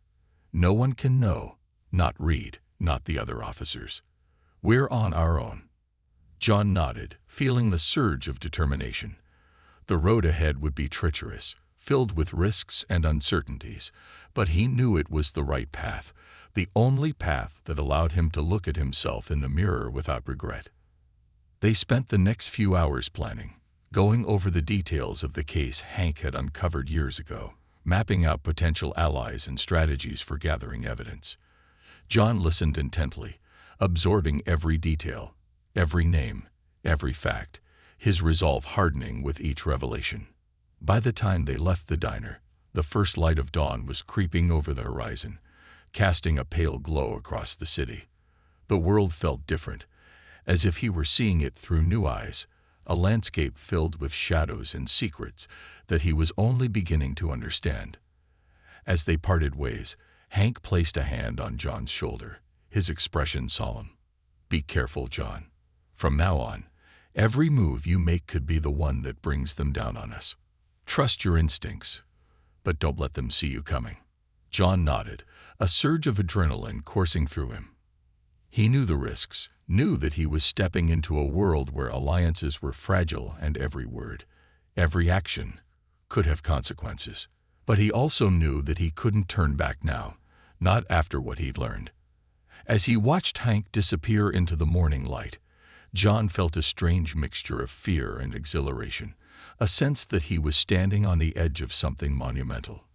No one can know, not Reed, not the other officers. We're on our own." John nodded, feeling the surge of determination. The road ahead would be treacherous, filled with risks and uncertainties, but he knew it was the right path, the only path that allowed him to look at himself in the mirror without regret. They spent the next few hours planning, going over the details of the case Hank had uncovered years ago, mapping out potential allies and strategies for gathering evidence. John listened intently, absorbing every detail, every name, every fact, his resolve hardening with each revelation. By the time they left the diner, the first light of dawn was creeping over the horizon, casting a pale glow across the city. The world felt different, as if he were seeing it through new eyes, a landscape filled with shadows and secrets that he was only beginning to understand. As they parted ways, Hank placed a hand on John's shoulder, his expression solemn. "Be careful, John. From now on, every move you make could be the one that brings them down on us. Trust your instincts, but don't let them see you coming." John nodded, a surge of adrenaline coursing through him. He knew the risks, knew that he was stepping into a world where alliances were fragile and every word, every action, could have consequences. But he also knew that he couldn't turn back now, not after what he'd learned. As he watched Hank disappear into the morning light, John felt a strange mixture of fear and exhilaration, a sense that he was standing on the edge of something monumental.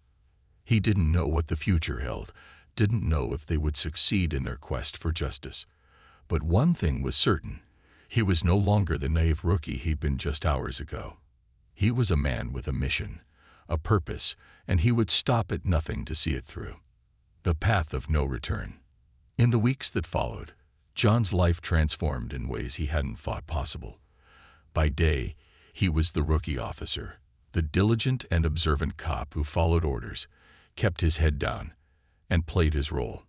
He didn't know what the future held, didn't know if they would succeed in their quest for justice. But one thing was certain: he was no longer the naive rookie he'd been just hours ago. He was a man with a mission, a purpose, and he would stop at nothing to see it through. The path of no return. In the weeks that followed, John's life transformed in ways he hadn't thought possible. By day, he was the rookie officer, the diligent and observant cop who followed orders, kept his head down, and played his role.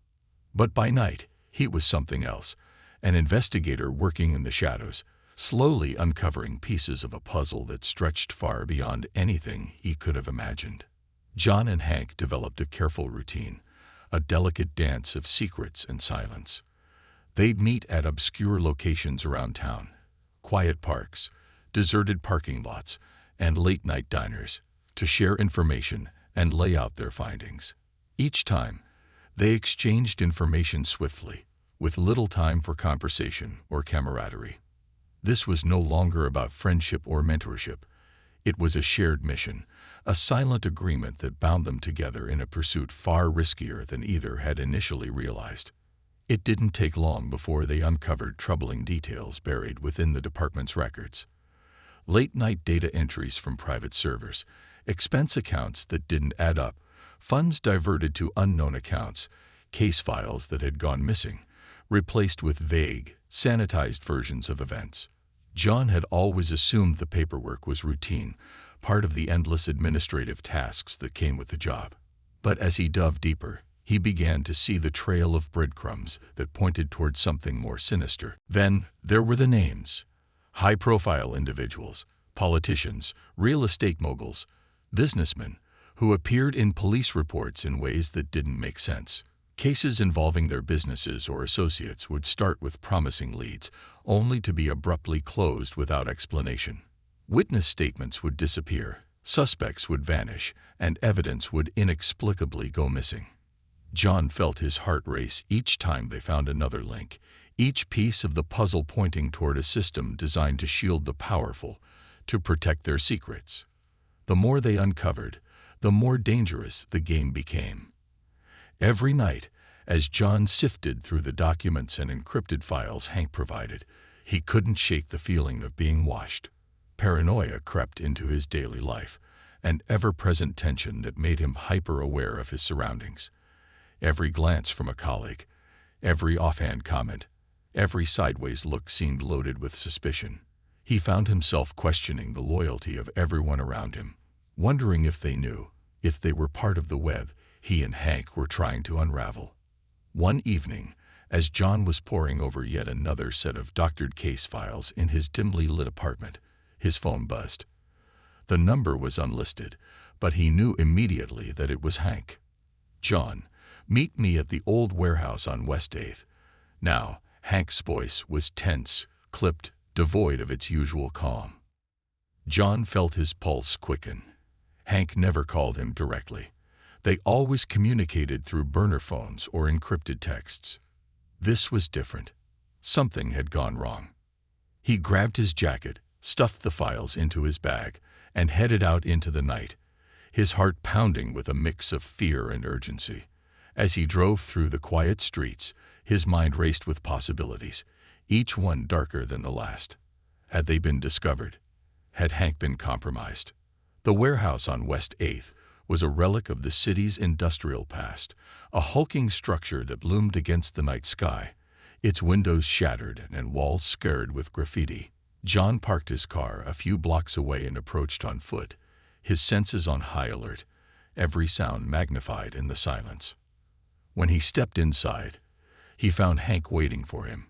But by night, he was something else, an investigator working in the shadows, slowly uncovering pieces of a puzzle that stretched far beyond anything he could have imagined. John and Hank developed a careful routine, a delicate dance of secrets and silence. They'd meet at obscure locations around town, quiet parks, deserted parking lots, and late-night diners, to share information and lay out their findings. Each time, they exchanged information swiftly, with little time for conversation or camaraderie. This was no longer about friendship or mentorship. It was a shared mission, a silent agreement that bound them together in a pursuit far riskier than either had initially realized. It didn't take long before they uncovered troubling details buried within the department's records. Late-night data entries from private servers, expense accounts that didn't add up, funds diverted to unknown accounts, case files that had gone missing, replaced with vague, sanitized versions of events. John had always assumed the paperwork was routine, part of the endless administrative tasks that came with the job. But as he dove deeper, he began to see the trail of breadcrumbs that pointed toward something more sinister. Then there were the names. High-profile individuals, politicians, real estate moguls, businessmen, who appeared in police reports in ways that didn't make sense. Cases involving their businesses or associates would start with promising leads, only to be abruptly closed without explanation. Witness statements would disappear, suspects would vanish, and evidence would inexplicably go missing. John felt his heart race each time they found another link, each piece of the puzzle pointing toward a system designed to shield the powerful, to protect their secrets. The more they uncovered, the more dangerous the game became. Every night, as John sifted through the documents and encrypted files Hank provided, he couldn't shake the feeling of being watched. Paranoia crept into his daily life, an ever-present tension that made him hyper-aware of his surroundings. Every glance from a colleague, every offhand comment, every sideways look seemed loaded with suspicion. He found himself questioning the loyalty of everyone around him, wondering if they knew, if they were part of the web he and Hank were trying to unravel. One evening, as John was poring over yet another set of doctored case files in his dimly lit apartment, his phone buzzed. The number was unlisted, but he knew immediately that it was Hank. "John, meet me at the old warehouse on West 8th. Now, Hank's voice was tense, clipped, devoid of its usual calm. John felt his pulse quicken. Hank never called him directly. They always communicated through burner phones or encrypted texts. This was different. Something had gone wrong. He grabbed his jacket, stuffed the files into his bag, and headed out into the night, his heart pounding with a mix of fear and urgency. As he drove through the quiet streets, his mind raced with possibilities, each one darker than the last. Had they been discovered? Had Hank been compromised? The warehouse on West 8th was a relic of the city's industrial past, a hulking structure that loomed against the night sky, its windows shattered and walls scarred with graffiti. John parked his car a few blocks away and approached on foot, his senses on high alert, every sound magnified in the silence. When he stepped inside, he found Hank waiting for him,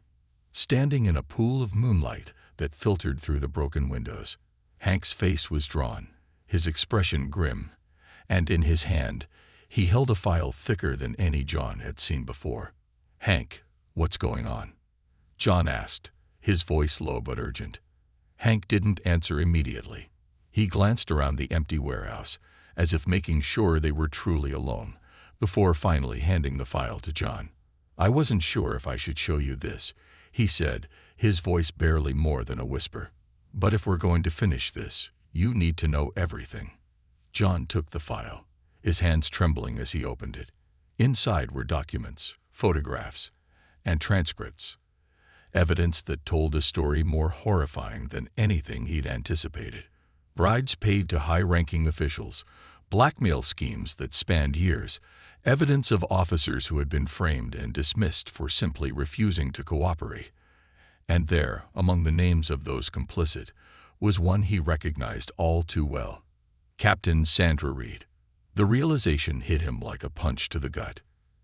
standing in a pool of moonlight that filtered through the broken windows. Hank's face was drawn, his expression grim, and in his hand he held a file thicker than any John had seen before. "Hank, what's going on?" John asked, his voice low but urgent. Hank didn't answer immediately. He glanced around the empty warehouse, as if making sure they were truly alone, before finally handing the file to John. "I wasn't sure if I should show you this," he said, his voice barely more than a whisper. "But if we're going to finish this, you need to know everything." John took the file, his hands trembling as he opened it. Inside were documents, photographs, and transcripts, evidence that told a story more horrifying than anything he'd anticipated. Bribes paid to high-ranking officials, blackmail schemes that spanned years, evidence of officers who had been framed and dismissed for simply refusing to cooperate. And there, among the names of those complicit, was one he recognized all too well: Captain Sandra Reed. The realization hit him like a punch to the gut.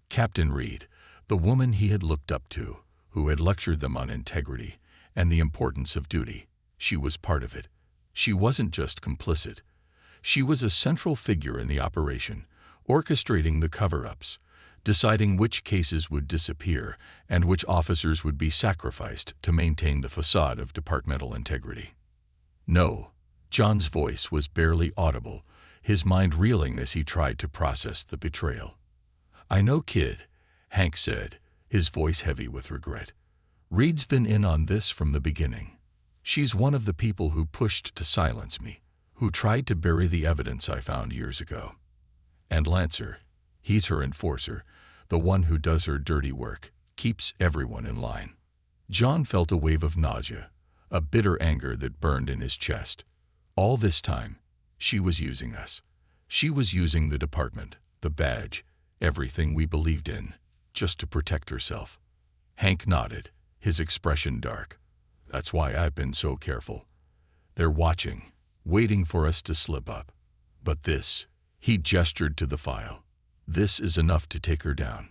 Captain Reed, the woman he had looked up to, who had lectured them on integrity and the importance of duty. She was part of it. She wasn't just complicit. She was a central figure in the operation, orchestrating the cover-ups, deciding which cases would disappear and which officers would be sacrificed to maintain the facade of departmental integrity. "No." John's voice was barely audible, his mind reeling as he tried to process the betrayal. "I know, kid," Hank said, his voice heavy with regret. "Reed's been in on this from the beginning. She's one of the people who pushed to silence me, who tried to bury the evidence I found years ago. And Lancer, he's her enforcer, the one who does her dirty work, keeps everyone in line." John felt a wave of nausea, a bitter anger that burned in his chest. All this time, she was using us. She was using the department, the badge, everything we believed in, just to protect herself. Hank nodded, his expression dark. "That's why I've been so careful. They're watching, waiting for us to slip up. But this," he gestured to the file, "this is enough to take her down.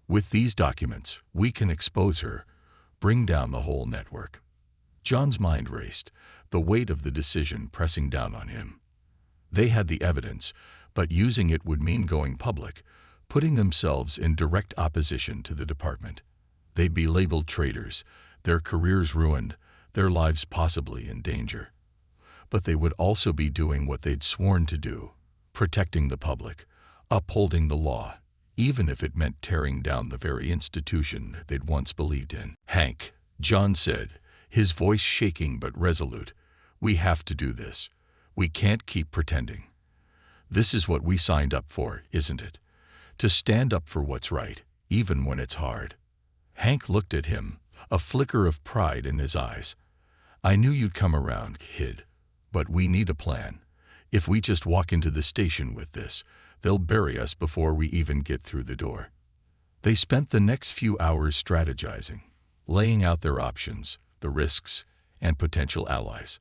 With these documents, we can expose her, bring down the whole network." John's mind raced, the weight of the decision pressing down on him. They had the evidence, but using it would mean going public, putting themselves in direct opposition to the department. They'd be labeled traitors, their careers ruined, their lives possibly in danger. But they would also be doing what they'd sworn to do, protecting the public, upholding the law, even if it meant tearing down the very institution they'd once believed in. "Hank," John said, his voice shaking but resolute, "we have to do this. We can't keep pretending. This is what we signed up for, isn't it? To stand up for what's right, even when it's hard." Hank looked at him, a flicker of pride in his eyes. "I knew you'd come around, kid. But we need a plan. If we just walk into the station with this, they'll bury us before we even get through the door." They spent the next few hours strategizing, laying out their options, the risks, and potential allies.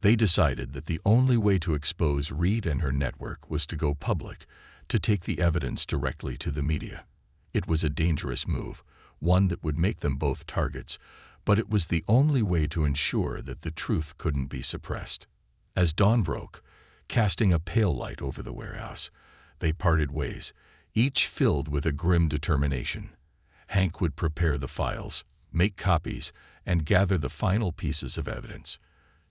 They decided that the only way to expose Reed and her network was to go public, to take the evidence directly to the media. It was a dangerous move, one that would make them both targets, but it was the only way to ensure that the truth couldn't be suppressed. As dawn broke, casting a pale light over the warehouse, they parted ways, each filled with a grim determination. Hank would prepare the files, make copies, and gather the final pieces of evidence.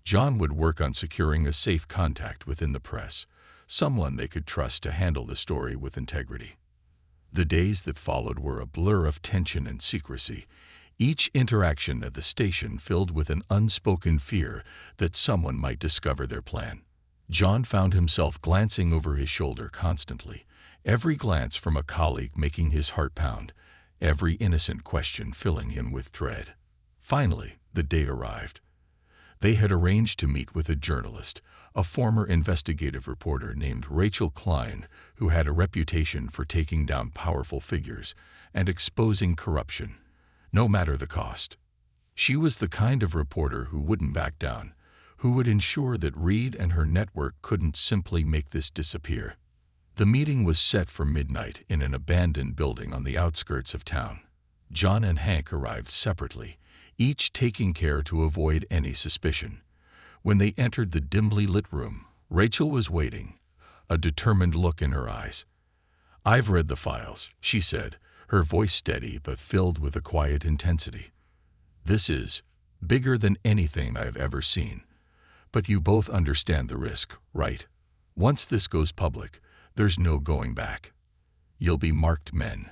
John would work on securing a safe contact within the press, someone they could trust to handle the story with integrity. The days that followed were a blur of tension and secrecy, each interaction at the station filled with an unspoken fear that someone might discover their plan. John found himself glancing over his shoulder constantly, every glance from a colleague making his heart pound, every innocent question filling him with dread. Finally, the day arrived. They had arranged to meet with a journalist, a former investigative reporter named Rachel Klein, who had a reputation for taking down powerful figures and exposing corruption. no matter the cost. She was the kind of reporter who wouldn't back down, who would ensure that Reed and her network couldn't simply make this disappear. The meeting was set for midnight in an abandoned building on the outskirts of town. John and Hank arrived separately, each taking care to avoid any suspicion. When they entered the dimly lit room, Rachel was waiting, a determined look in her eyes. "I've read the files," she said, her voice steady but filled with a quiet intensity. "This is bigger than anything I've ever seen. But you both understand the risk, right? Once this goes public, there's no going back. You'll be marked men.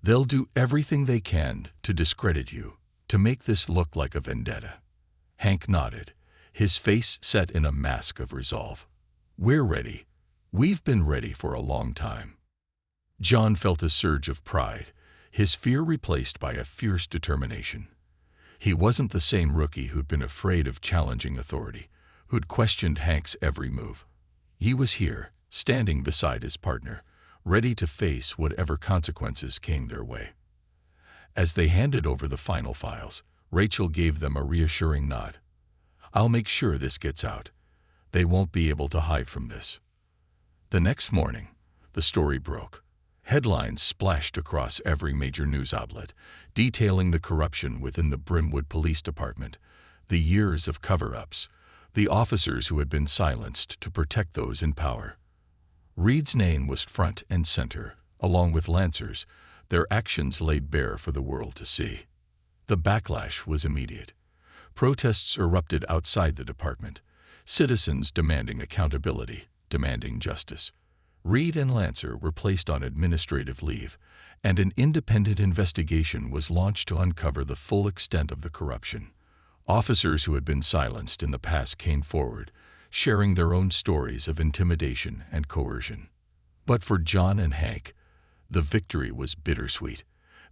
They'll do everything they can to discredit you, to make this look like a vendetta." Hank nodded, his face set in a mask of resolve. "We're ready. We've been ready for a long time." John felt a surge of pride, his fear replaced by a fierce determination. He wasn't the same rookie who'd been afraid of challenging authority, who'd questioned Hank's every move. He was here, standing beside his partner, ready to face whatever consequences came their way. As they handed over the final files, Rachel gave them a reassuring nod. "I'll make sure this gets out. They won't be able to hide from this." The next morning, the story broke. Headlines splashed across every major news outlet, detailing the corruption within the Brimwood Police Department, the years of cover-ups, the officers who had been silenced to protect those in power. Reed's name was front and center, along with Lancers, their actions laid bare for the world to see. The backlash was immediate. Protests erupted outside the department, citizens demanding accountability, demanding justice. Reed and Lancer were placed on administrative leave, and an independent investigation was launched to uncover the full extent of the corruption. Officers who had been silenced in the past came forward, sharing their own stories of intimidation and coercion. But for John and Hank, the victory was bittersweet.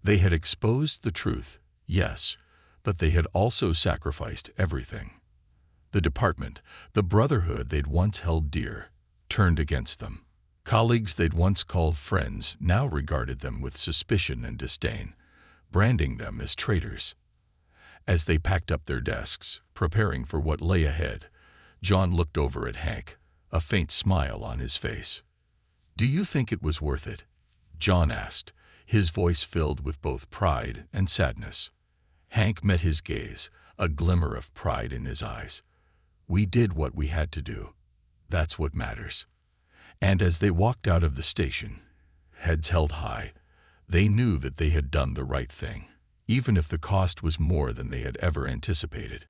They had exposed the truth, yes, but they had also sacrificed everything. The department, the brotherhood they'd once held dear, turned against them. Colleagues they'd once called friends now regarded them with suspicion and disdain, branding them as traitors. As they packed up their desks, preparing for what lay ahead, John looked over at Hank, a faint smile on his face. "Do you think it was worth it?" John asked, his voice filled with both pride and sadness. Hank met his gaze, a glimmer of pride in his eyes. "We did what we had to do. That's what matters." And as they walked out of the station, heads held high, they knew that they had done the right thing, even if the cost was more than they had ever anticipated.